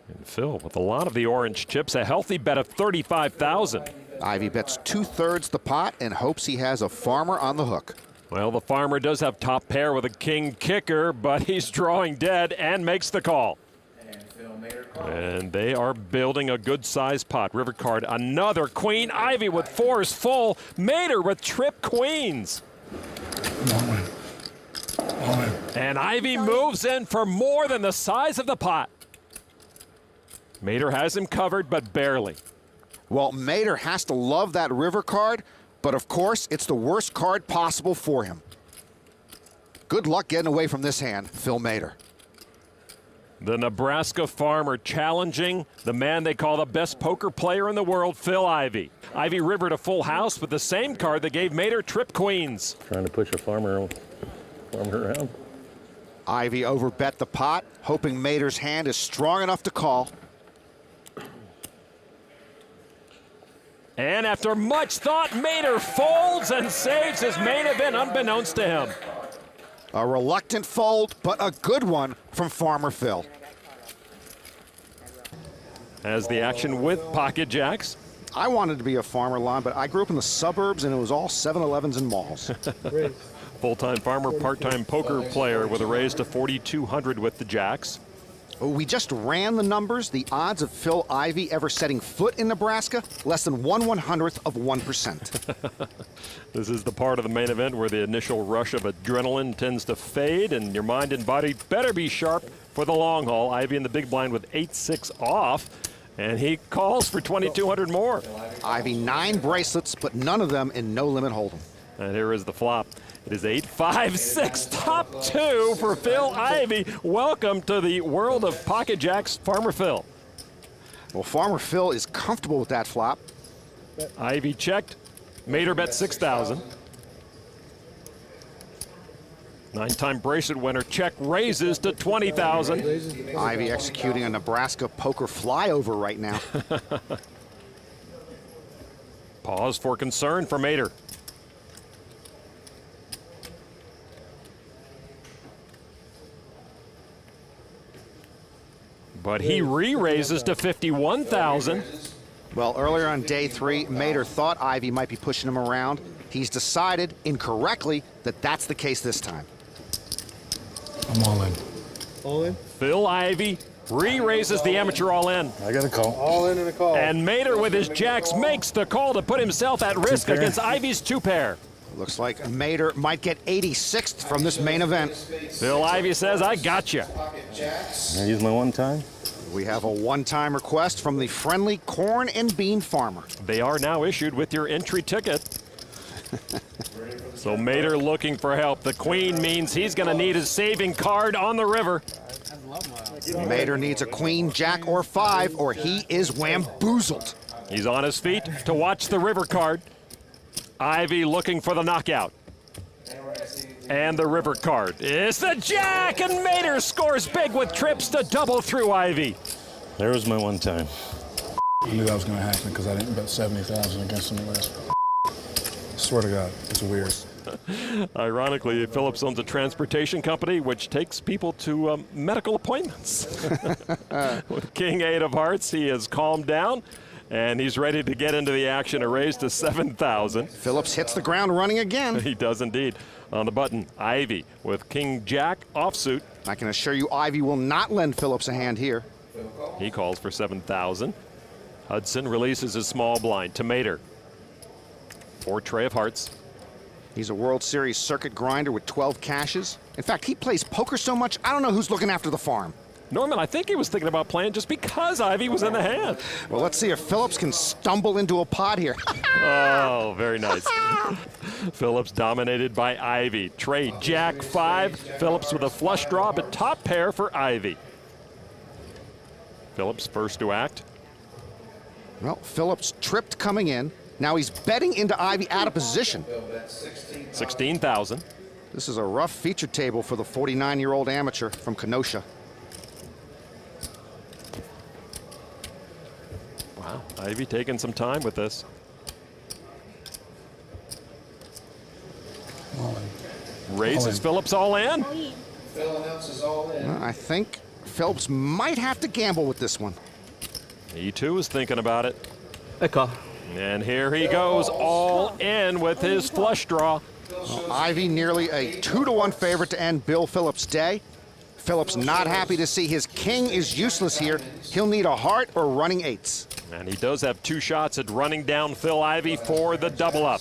And Phil with a lot of the orange chips, a healthy bet of 35,000. Ivey bets 2/3 the pot and hopes he has a farmer on the hook. Well, the farmer does have top pair with a king kicker, but he's drawing dead and makes the call. And they are building a good-sized pot. River card, another queen. Ivey with 4s full. Mater with trip queens. And Ivey moves in for more than the size of the pot. Mater has him covered, but barely. Well, Mater has to love that river card, but of course, it's the worst card possible for him. Good luck getting away from this hand, Phil Mater. The Nebraska farmer challenging the man they call the best poker player in the world, Phil Ivey. Ivey rivered a full house with the same card that gave Mater trip queens. Trying to push a farmer around. Ivey overbet the pot, hoping Mater's hand is strong enough to call. And after much thought, Mater folds and saves his main event unbeknownst to him. A reluctant fold, but a good one from Farmer Phil. As the action with pocket jacks. I wanted to be a farmer, Lon, but I grew up in the suburbs and it was all 7-Elevens and malls. Full-time farmer, part-time poker player with a raise to 4,200 with the jacks. We just ran the numbers. The odds of Phil Ivey ever setting foot in Nebraska, less than 1/100th of 1%. This is the part of the main event where the initial rush of adrenaline tends to fade and your mind and body better be sharp for the long haul. Ivey in the big blind with 8-6 off, and he calls for 2,200 more. Ivey 9 bracelets, but none of them in no-limit hold'em. And here is the flop. It is 8-5-6, top 2 for Phil Ivey. Welcome to the world of pocket jacks, Farmer Phil. Well, Farmer Phil is comfortable with that flop. Ivey checked. Mater bet 6,000. 9-time bracelet winner check raises to 20,000. Ivey executing a Nebraska poker flyover right now. Pause for concern for Mater. But he re-raises to 51,000. Well, earlier on day 3, Mater thought Ivey might be pushing him around. He's decided, incorrectly, that that's the case this time. I'm all in. All in? Phil Ivey re-raises the amateur all-in. I got a call. All in and a call. And Mater with his jacks makes the call to put himself at risk against Ivey's 2-pair. Looks like Mater might get 86th from this main event. Phil Ivey says, I got you. Can I use my one time? We have a one-time request from the friendly corn and bean farmer. They are now issued with your entry ticket. So Mater looking for help. The queen means he's going to need his saving card on the river. Mater needs a queen, jack, or 5, or he is wamboozled. He's on his feet to watch the river card. Ivey looking for the knockout. And the river card is the jack, and Mater scores big with trips to double through Ivey. There was my one time. I knew that was going to happen because I didn't bet 70,000 against him last. Swear to God, it's weird. Ironically, Phillips owns a transportation company which takes people to medical appointments. With King 8 of hearts, he has calmed down. And he's ready to get into the action, a raise to 7,000. Phillips hits the ground running again. He does indeed. On the button, Ivey with King Jack offsuit. I can assure you Ivey will not lend Phillips a hand here. He calls for 7,000. Hudson releases his small blind to Mater. 4 tray of hearts. He's a World Series circuit grinder with 12 cashes. In fact, he plays poker so much, I don't know who's looking after the farm. Norman, I think he was thinking about playing just because Ivey was in the hand. Well, let's see if Phillips can stumble into a pot here. Oh, very nice. Phillips dominated by Ivey. Trey, Jack 5. Phillips with a flush draw, but top pair for Ivey. Phillips first to act. Well, Phillips tripped coming in. Now he's betting into Ivey out of position. 16,000. This is a rough feature table for the 49-year-old amateur from Kenosha. Wow, Ivey taking some time with this. Raises Phillips all in. Phil announces all in. I think Phillips might have to gamble with this one. He too is thinking about it. A call. And here he goes all in with his flush draw. Well, Ivey nearly a 2-to-1 favorite to end Bill Phillips' day. Phillips not happy to see his king is useless here. He'll need a heart or running 8s. And he does have 2 shots at running down Phil Ivey for the double up.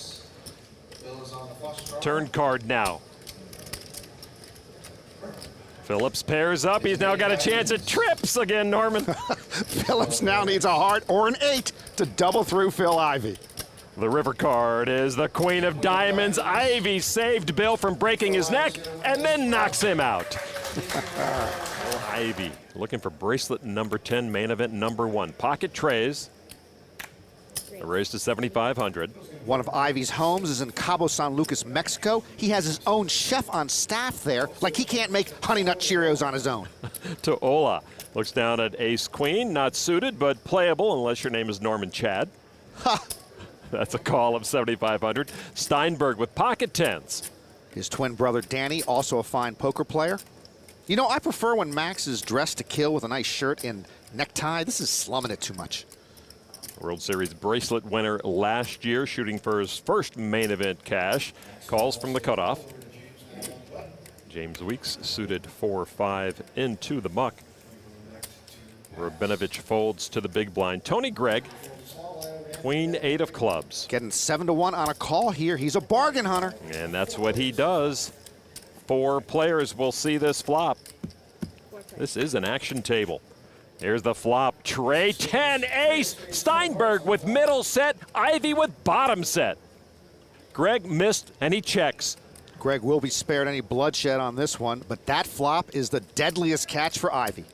Turn card now. Phillips pairs up. He's now got a chance at trips again, Norman. Phillips now needs a heart or an 8 to double through Phil Ivey. The river card is the queen of diamonds. Ivey saved Bill from breaking his neck and then knocks him out. Phil Ivey looking for bracelet number 10, main event number 1. Pocket trays. A raise to 7,500. One of Ivey's homes is in Cabo San Lucas, Mexico. He has his own chef on staff there, like he can't make Honey Nut Cheerios on his own. To Ola. Looks down at ace queen, not suited, but playable unless your name is Norman Chad. Ha! That's a call of 7,500. Steinberg with pocket tens. His twin brother Danny, also a fine poker player. You know, I prefer when Max is dressed to kill with a nice shirt and necktie. This is slumming it too much. World Series bracelet winner last year, shooting for his first main event cash. Calls from the cutoff. James Weeks suited 4-5 into the muck. Rabinovich folds to the big blind. Tony Gregg, queen 8 of clubs. Getting 7-1 on a call here. He's a bargain hunter. And that's what he does. 4 players will see this flop. This is an action table. Here's the flop. Tray 10 ace. Steinberg with middle set. Ivey with bottom set. Gregg missed and he checks. Gregg will be spared any bloodshed on this one, but that flop is the deadliest catch for Ivey.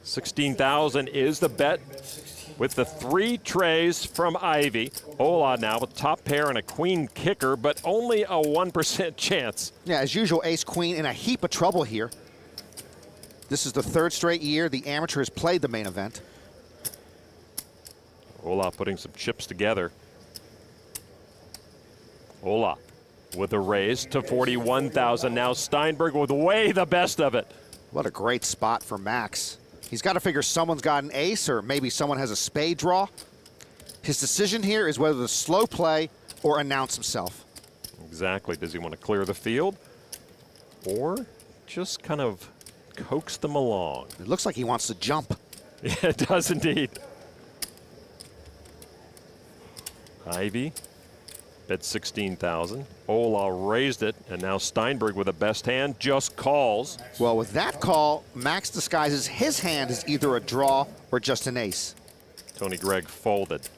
16,000 is the bet with the 3 trays from Ivey. Ola now with top pair and a queen kicker, but only a 1% chance. Yeah, as usual, ace-queen in a heap of trouble here. This is the 3rd straight year the amateur has played the main event. Ola putting some chips together. Ola with a raise to 41,000. Now Steinberg with way the best of it. What a great spot for Max. He's got to figure someone's got an ace or maybe someone has a spade draw. His decision here is whether to slow play or announce himself. Exactly. Does he want to clear the field or just kind of coax them along? It looks like he wants to jump. Yeah, it does indeed. Ivey bet 16,000. Ola raised it, and now Steinberg with the best hand just calls. Well, with that call, Max disguises his hand as either a draw or just an ace. Tony Gregg folded.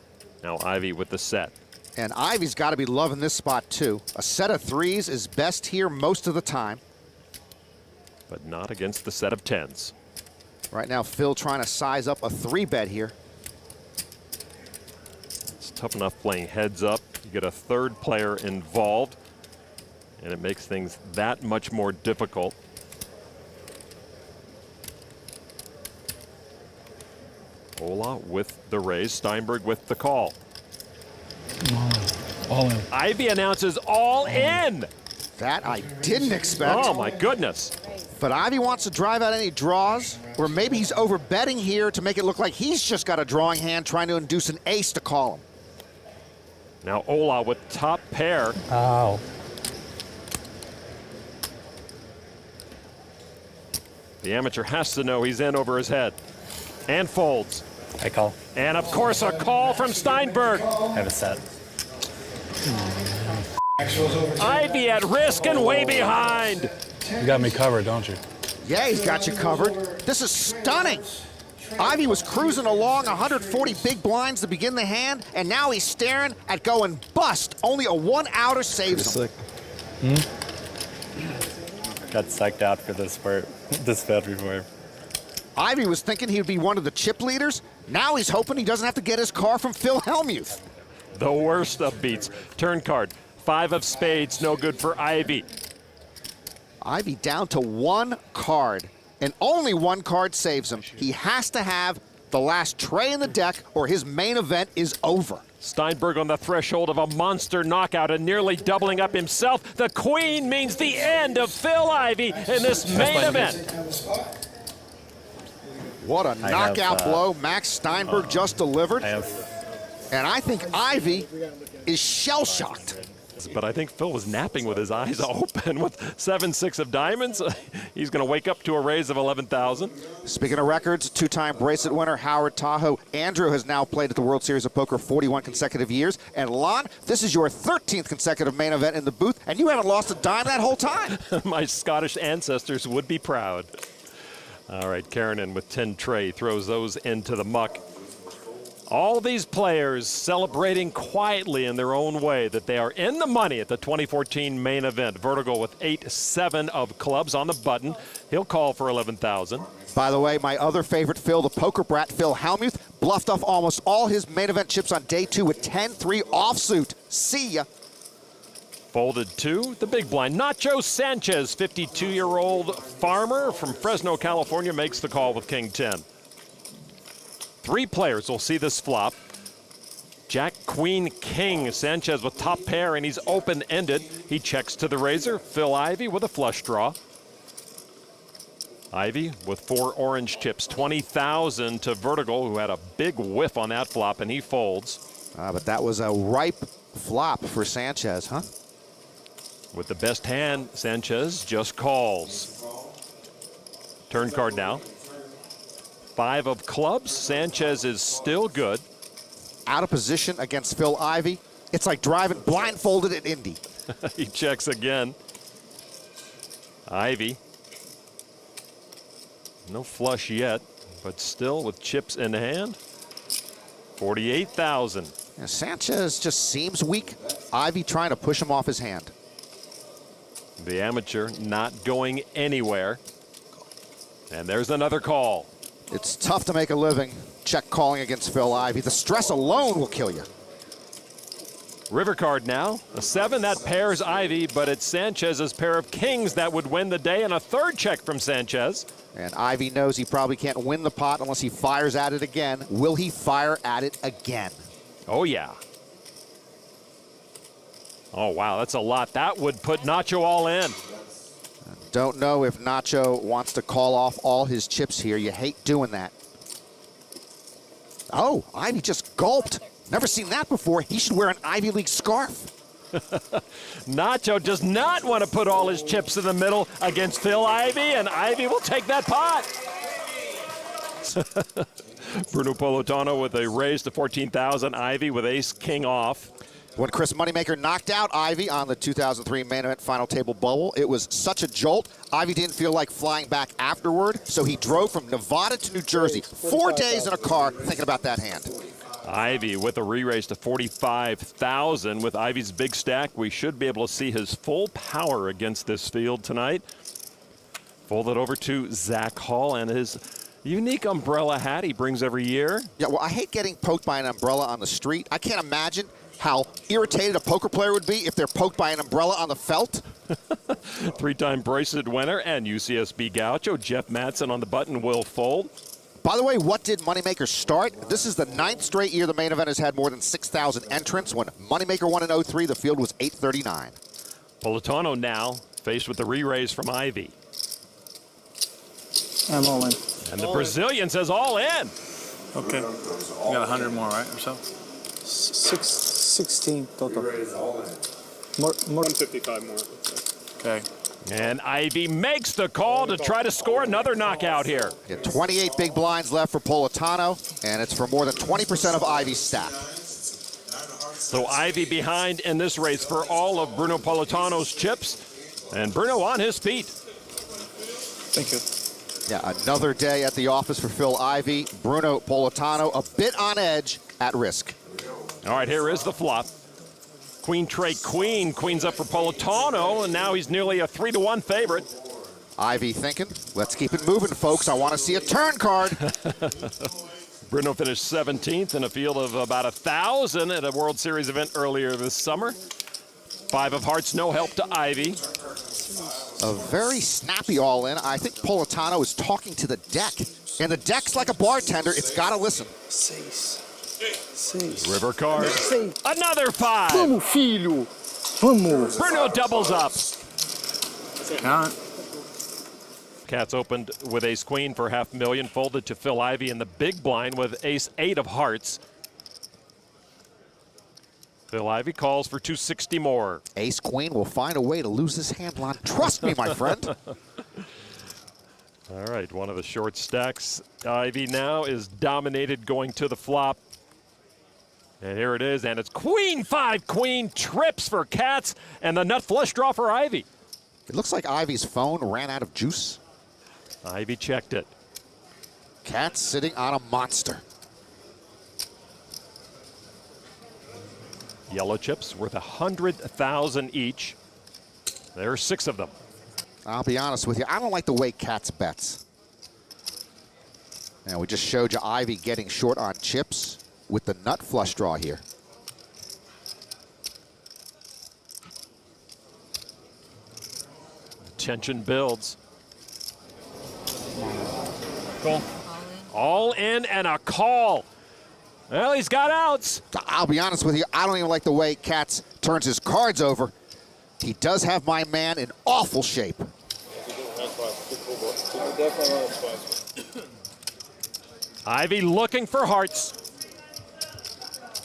Now Ivey with the set. And Ivey's got to be loving this spot too. A set of 3s is best here most of the time. But not against the set of 10s. Right now, Phil trying to size up a 3-bet here. It's tough enough playing heads up. You get a 3rd player involved, and it makes things that much more difficult. Ola with the raise, Steinberg with the call. All in. Ivey announces all in. That I didn't expect. Oh my goodness. But Ivey wants to drive out any draws, or maybe he's over betting here to make it look like he's just got a drawing hand trying to induce an ace to call him. Now Ola with top pair. Ow. The amateur has to know he's in over his head. And folds. I call. And of course a call from Steinberg. I have a set. Ivey at risk and way behind. You got me covered, don't you? Yeah, he's got you covered. This is stunning. Ivey was cruising along 140 big blinds to begin the hand, and now he's staring at going bust. Only a 1-outer saves him. Got psyched out for this part, this bet before. Ivey was thinking he would be one of the chip leaders. Now he's hoping he doesn't have to get his car from Phil Hellmuth. The worst of beats. Turn card. 5 of spades, no good for Ivey. Ivey down to 1 card, and only 1 card saves him. He has to have the last tray in the deck or his main event is over. Steinberg on the threshold of a monster knockout and nearly doubling up himself. The queen means the end of Phil Ivey in this main event. What a knockout blow Max Steinberg just delivered. And I think Ivey is shell-shocked. But I think Phil was napping with his eyes open with 7-6 of diamonds. He's going to wake up to a raise of 11,000. Speaking of records, 2-time bracelet winner Howard Tahoe. Andrew has now played at the World Series of Poker 41 consecutive years. And Lon, this is your 13th consecutive main event in the booth, and you haven't lost a dime that whole time. My Scottish ancestors would be proud. All right, Keranen with 10 tray throws those into the muck. All these players celebrating quietly in their own way that they are in the money at the 2014 main event. Vertical with 8-7 of clubs on the button. He'll call for 11,000. By the way, my other favorite Phil, the poker brat Phil Ivey, bluffed off almost all his main event chips on day 2 with 10-3 offsuit. See ya. Folded 2, the big blind. Nacho Sanchez, 52-year-old farmer from Fresno, California, makes the call with king 10. 3 players will see this flop. Jack, Queen, King. Sanchez with top pair, and he's open-ended. He checks to the razor. Phil Ivey with a flush draw. Ivey with 4 orange chips, 20,000 to Vertical, who had a big whiff on that flop, and he folds. But that was a ripe flop for Sanchez, huh? With the best hand, Sanchez just calls. Turn card now. 5 of clubs. Sanchez is still good. Out of position against Phil Ivey. It's like driving blindfolded at Indy. He checks again. Ivey. No flush yet, but still with chips in hand. 48,000. Yeah, Sanchez just seems weak. Ivey trying to push him off his hand. The amateur not going anywhere. And there's another call. It's tough to make a living check calling against Phil Ivey. The stress alone will kill you. River card now. A 7, that pairs Ivey, but it's Sanchez's pair of kings that would win the day, and a 3rd check from Sanchez. And Ivey knows he probably can't win the pot unless he fires at it again. Will he fire at it again? Oh, yeah. Oh, wow, that's a lot. That would put Nacho all in. Don't know if Nacho wants to call off all his chips here. You hate doing that. Oh, Ivey just gulped. Never seen that before. He should wear an Ivy League scarf. Nacho does not want to put all his chips in the middle against Phil Ivey, and Ivey will take that pot. Bruno Politano with a raise to 14,000. Ivey with ace-king off. When Chris Moneymaker knocked out Ivey on the 2003 main event final table bubble, it was such a jolt. Ivey didn't feel like flying back afterward, so he drove from Nevada to New Jersey, 4 days in a car thinking about that hand. Ivey with a re-raise to 45,000. With Ivey's big stack, we should be able to see his full power against this field tonight. Folded over to Zach Hall and his unique umbrella hat he brings every year. Yeah, well, I hate getting poked by an umbrella on the street. I can't imagine how irritated a poker player would be if they're poked by an umbrella on the felt. 3-time bracelet winner and UCSB Gaucho. Jeff Madsen on the button will fold. By the way, what did Moneymaker start? This is the 9th straight year the main event has had more than 6,000 entrants. When Moneymaker won in 03, the field was 839. Politano now faced with the re-raise from Ivey. I'm all in. And the Brazilian says all in. Okay. You got 100 more, right, or so? 16 total. More 155 more. Okay. And Ivey makes the call to try to score another knockout here. Yeah, 28 big blinds left for Politano, and it's for more than 20% of Ivey's stack. So Ivey behind in this race for all of Bruno Politano's chips. And Bruno on his feet. Thank you. Yeah, another day at the office for Phil Ivey. Bruno Politano a bit on edge, at risk. All right, here is the flop. Queen, trade, queen. Queen's up for Politano, and now he's nearly a 3-1 favorite. Ivey thinking, let's keep it moving, folks. I want to see a turn card. Bruno finished 17th in a field of about 1,000 at a World Series event earlier this summer. 5 of hearts, no help to Ivey. A very snappy all-in. I think Politano is talking to the deck. And the deck's like a bartender. It's got to listen. River card. Another 5. Vamos, filho. Vamos. Bruno doubles up. Cats opened with ace-queen for $500,000. Folded to Phil Ivey in the big blind with ace-8 of hearts. Phil Ivey calls for 260 more. Ace-queen will find a way to lose this hand line. Trust me, my friend. All right, one of the short stacks. Ivey now is dominated going to the flop. And here it is, and it's queen 5, queen trips for Cats, and the nut flush draw for Ivey. It looks like Ivey's phone ran out of juice. Ivey checked it. Cats sitting on a monster. Yellow chips worth 100,000 each. There are 6 of them. I'll be honest with you, I don't like the way Cats bets. And we just showed you Ivey getting short on chips with the nut flush draw here. Tension builds. Call. All in and a call. Well, he's got outs. I'll be honest with you, I don't even like the way Cats turns his cards over. He does have my man in awful shape. Ivey looking for hearts.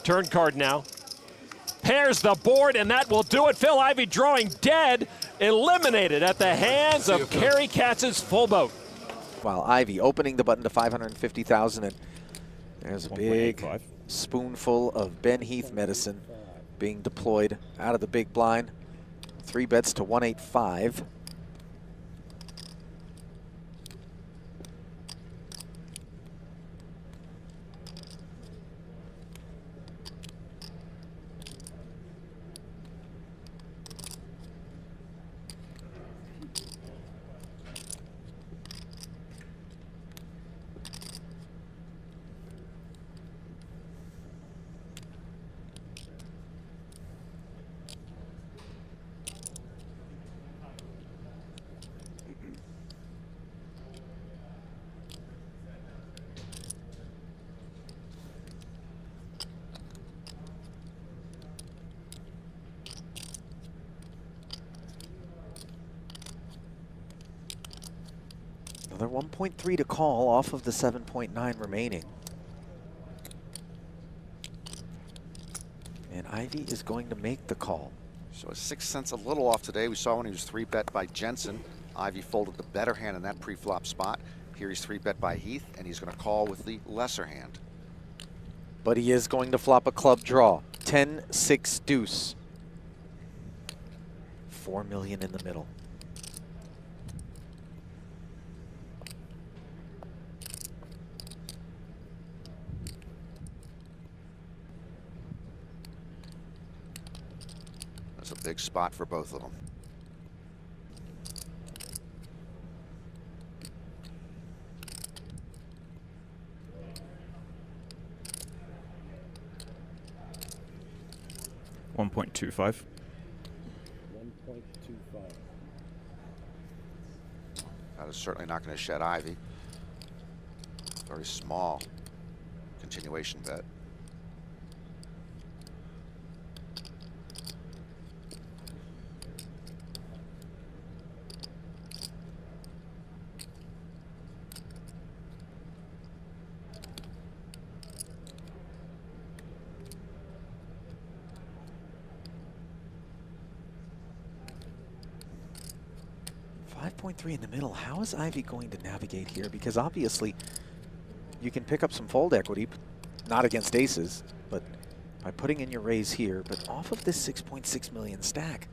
Turn card now. Pairs the board, and that will do it. Phil Ivey drawing dead, eliminated at the hands of Kerry Katz's full boat. While Ivey opening the button to 550,000, and there's a big spoonful of Ben Heath medicine being deployed out of the big blind. 3 bets to 185. Another 1.3 to call off of the 7.9 remaining. And Ivey is going to make the call. So his 6th sense a little off today. We saw when he was 3-bet by Jensen. Ivey folded the better hand in that pre-flop spot. Here he's 3-bet by Heath, and he's going to call with the lesser hand. But he is going to flop a club draw. 10-6 deuce. 4 million in the middle. That's a big spot for both of them. $1.25. That is certainly not going to shed Ivey. Very small continuation bet. .3 in the middle. How is Ivey going to navigate here? Because obviously you can pick up some fold equity, not against aces, but by putting in your raise here, but off of this 6.6 million stack.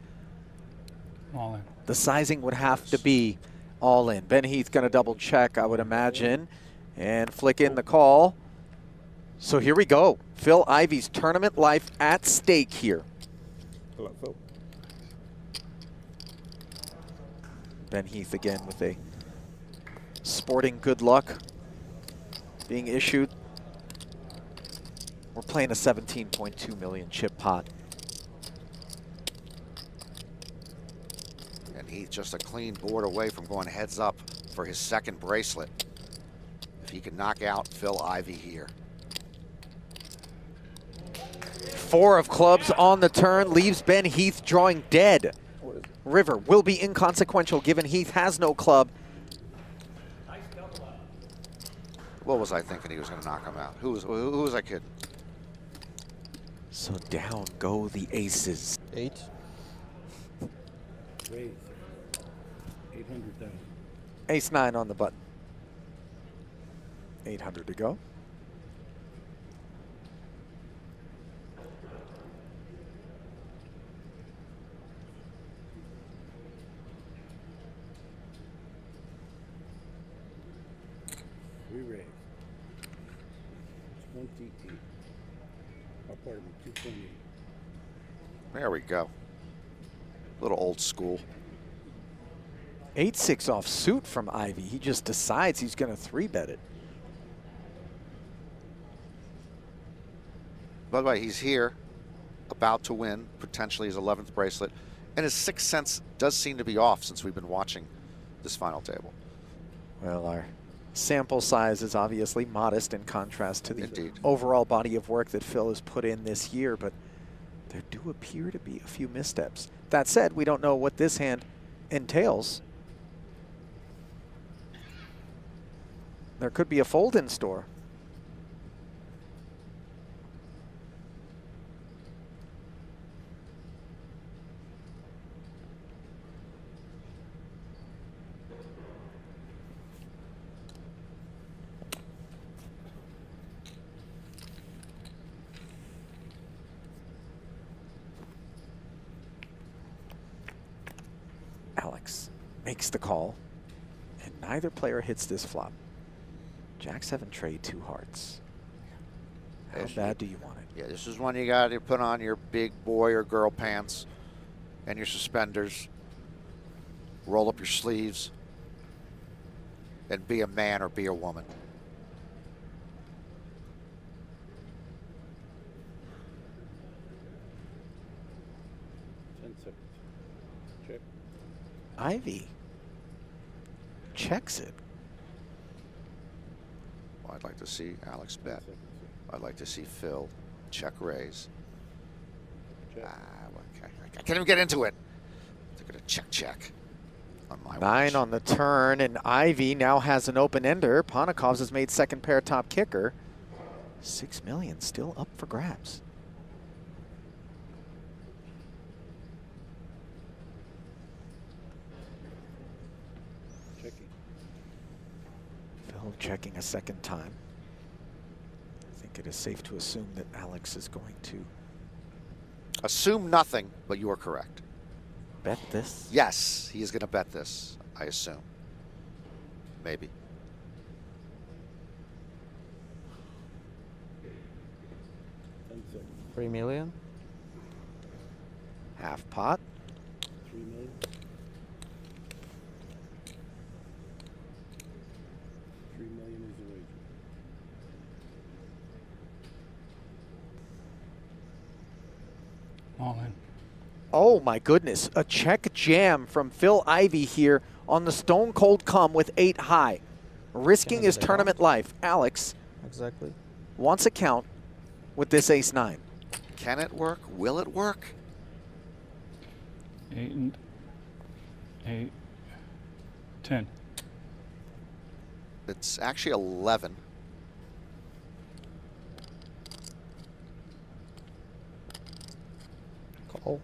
All in. The sizing would have to be all in. Ben Heath going to double check, I would imagine, and flick in the call. So here we go. Phil Ivey's tournament life at stake here. Good luck, Phil. Ben Heath again with a sporting good luck being issued. We're playing a 17.2 million chip pot. And Heath just a clean board away from going heads up for his 2nd bracelet. If he can knock out Phil Ivey here. 4 of clubs on the turn leaves Ben Heath drawing dead. River will be inconsequential given Heath has no club. What was I thinking he was going to knock him out? Who was I kidding? So down go the aces. 8. Raise. 800,000. Ace-9 on the button. 800 to go. We raise. 28. Oh, pardon me, 2.8. There we go. A little old school. 8-6 off suit from Ivey. He just decides he's going to 3-bet it. By the way, he's here, about to win, potentially his 11th bracelet, and his 6th sense does seem to be off since we've been watching this final table. Well, our sample size is obviously modest in contrast to the overall body of work that Phil has put in this year, but there do appear to be a few missteps. That said, we don't know what this hand entails. There could be a fold in store. Alex makes the call, and neither player hits this flop. Jack-7 trade 2 hearts. How bad do you want it? Yeah, this is one you got to put on your big boy or girl pants and your suspenders. Roll up your sleeves and be a man or be a woman. Check. Ivey checks it. Well, I'd like to see Alex bet. I'd like to see Phil check raise. Okay. I can't even get into it. They're going to check on my 9 on the turn, and Ivey now has an open ender. Ponikovs has made second pair top kicker. $6 million still up for grabs. Phil checking a second time. I think it is safe to assume that Alex is going to assume nothing, but you are correct. Bet this? Yes, he is going to bet this, I assume. Maybe. $3 million. Half pot. $3 million. $3 million is the wager. All in. Oh my goodness, a check jam from Phil Ivey here on the stone cold come with 8 high. Risking his tournament life. Alex exactly wants a count with this ace-9. Can it work? Will it work? 8 and 8, 10. It's actually 11. Call.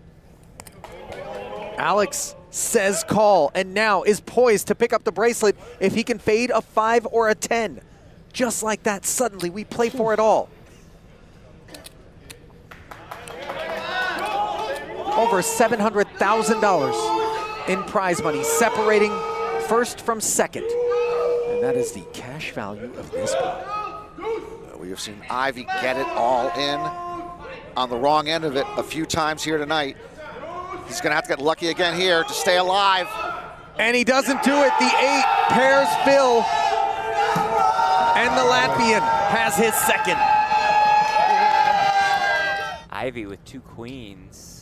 Alex says call, and now is poised to pick up the bracelet if he can fade a 5 or a 10. Just like that, suddenly we play for it all. Over $700,000 in prize money, separating first from second. And that is the cash value of this play. We have seen Ivey get it all in on the wrong end of it a few times here tonight. He's going to have to get lucky again here to stay alive. And he doesn't do it. The 8 pairs Phil. And the Latvian has his second. Ivey with 2 queens.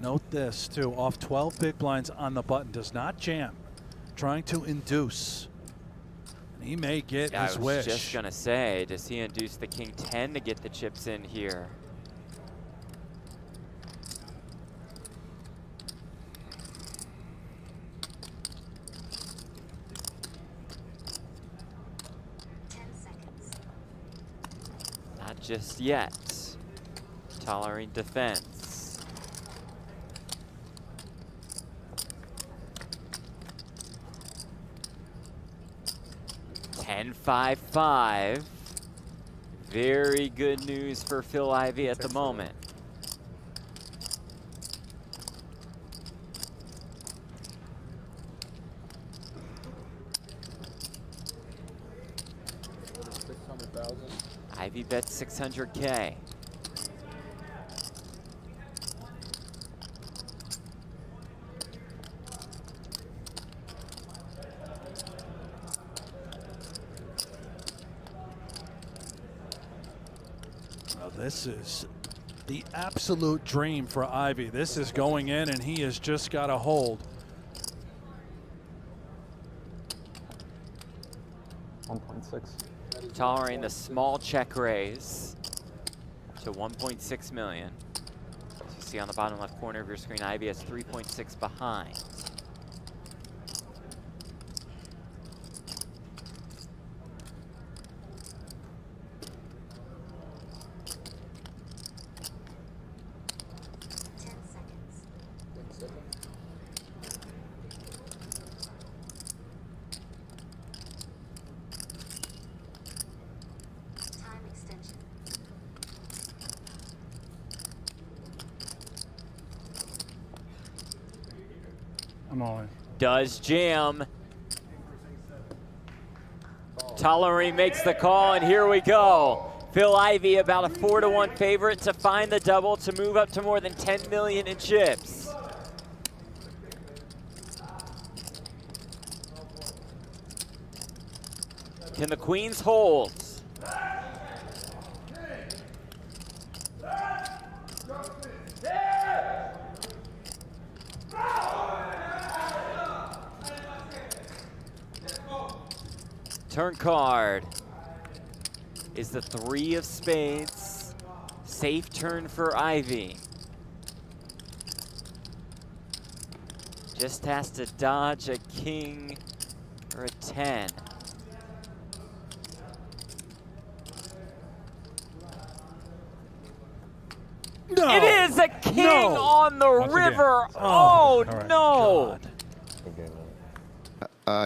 Note this too, off 12 big blinds on the button, does not jam. Trying to induce. And he may get his wish. I was just gonna say, does he induce the king 10 to get the chips in here? Not just yet. Tolerating defense. 10-5-5. Very good news for Phil Ivey at the moment. Ivey bets 600K. this is the absolute dream for Ivey. This is going in, and he has just got a hold. 1.6. Tolerating the small check raise to 1.6 million. As you see on the bottom left corner of your screen, Ivey has 3.6 behind. I'm all in. Does jam. Tollery makes the call, and here we go. Phil Ivey about a 4-to-1 favorite to find the double to move up to more than 10 million in chips. Can the queens hold? Turn card is the 3 of spades. Safe turn for Ivey. Just has to dodge a king or a 10. No. It is a king on the river. Oh, no.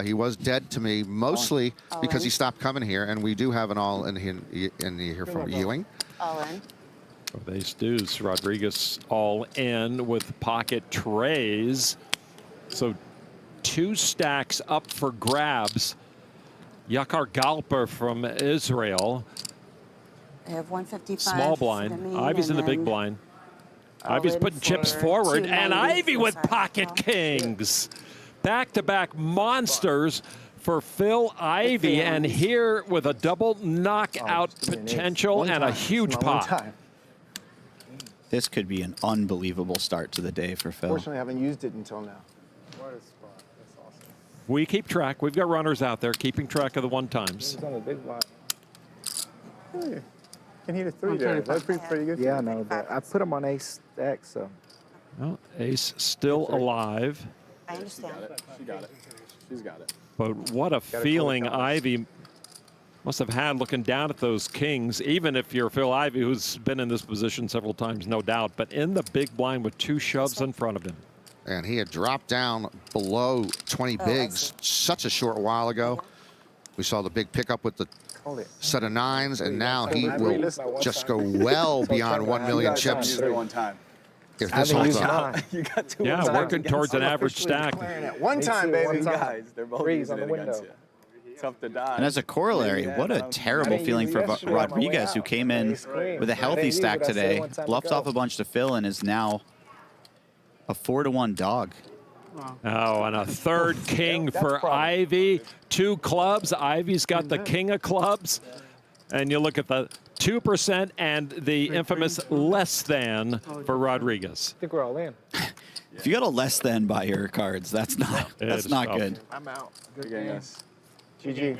He was dead to me, mostly because he stopped coming here, and we do have an all in here from Ewing. All in. With ace deuce, Rodriguez all in with pocket trays. So 2 stacks up for grabs. Yakar Galper from Israel. I have 155. Small blind. Ivey's in the big blind. Ivey's putting chips forward, and Ivey with pocket kings. Back-to-back monsters for Phil Ivey, and here with a double knockout potential and a huge pot. This could be an unbelievable start to the day for Phil. Fortunately, I haven't used it until now. What a spot. That's awesome. We keep track. We've got runners out there keeping track of the one times. He's on a big blind. Hey, can hit a 3 there. That's pretty good. Yeah, no, but I put him on ace X, so. Well, ace still alive. I understand. She got it. She's got it. But what a feeling Ivey must have had looking down at those kings, even if you're Phil Ivey, who's been in this position several times, no doubt, but in the big blind with 2 shoves in front of him. And he had dropped down below 20 bigs such a short while ago. We saw the big pickup with the set of 9s, and now he will just go well beyond 1 million chips. If this holds up. Yeah, working towards an average stack. At one time, baby. Guys, they're both using it against you. Tough to dodge. And as a corollary, what a terrible feeling for Rodriguez, who came in with a healthy stack today, bluffed off a bunch to Phil, and is now a 4-to-1 dog. Oh, and a third king for Ivey. 2 clubs. Ivey's got the king of clubs. And you look at the 2% and the infamous less than for Rodriguez. I think we're all in. If you got a less than by your cards, that's not good. I'm out. Good games. GG.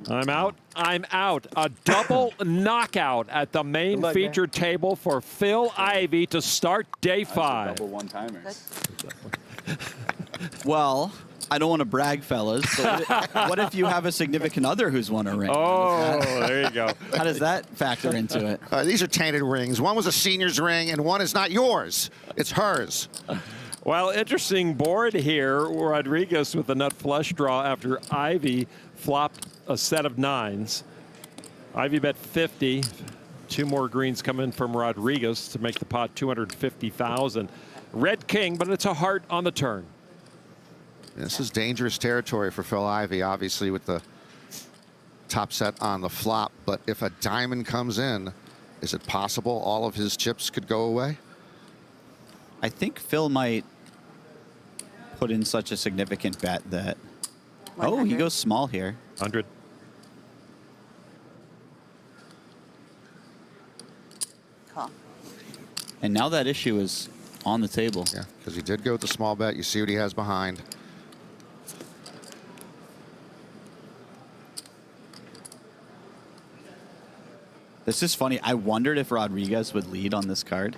I'm out. I'm out. A double knockout at the main feature table for Phil Ivey to start day 5. Double one-timers. Well, I don't want to brag, fellas, but what if you have a significant other who's won a ring? Oh, there you go. How does that factor into it? These are tainted rings. One was a senior's ring, and one is not yours. It's hers. Well, interesting board here. Rodriguez with a nut flush draw after Ivey flopped a set of 9s. Ivey bet 50. 2 more greens come in from Rodriguez to make the pot 250,000. Red king, but it's a heart on the turn. This is dangerous territory for Phil Ivey, obviously, with the top set on the flop. But if a diamond comes in, is it possible all of his chips could go away? I think Phil might put in such a significant bet that... 100. Oh, he goes small here. 100. And now that issue is on the table. Yeah, because he did go with the small bet. You see what he has behind. This is funny. I wondered if Rodriguez would lead on this card.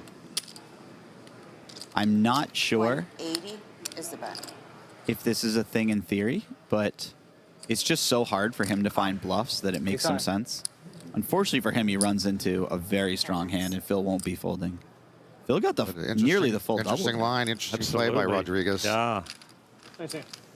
I'm not sure 180 is the bet. if this is a thing in theory, but it's just so hard for him to find bluffs that it makes some sense. Unfortunately for him, he runs into a very strong hand, and Phil won't be folding. Phil got the nearly the full double. Interesting line, interesting play by Rodriguez. Yeah. Nice hand.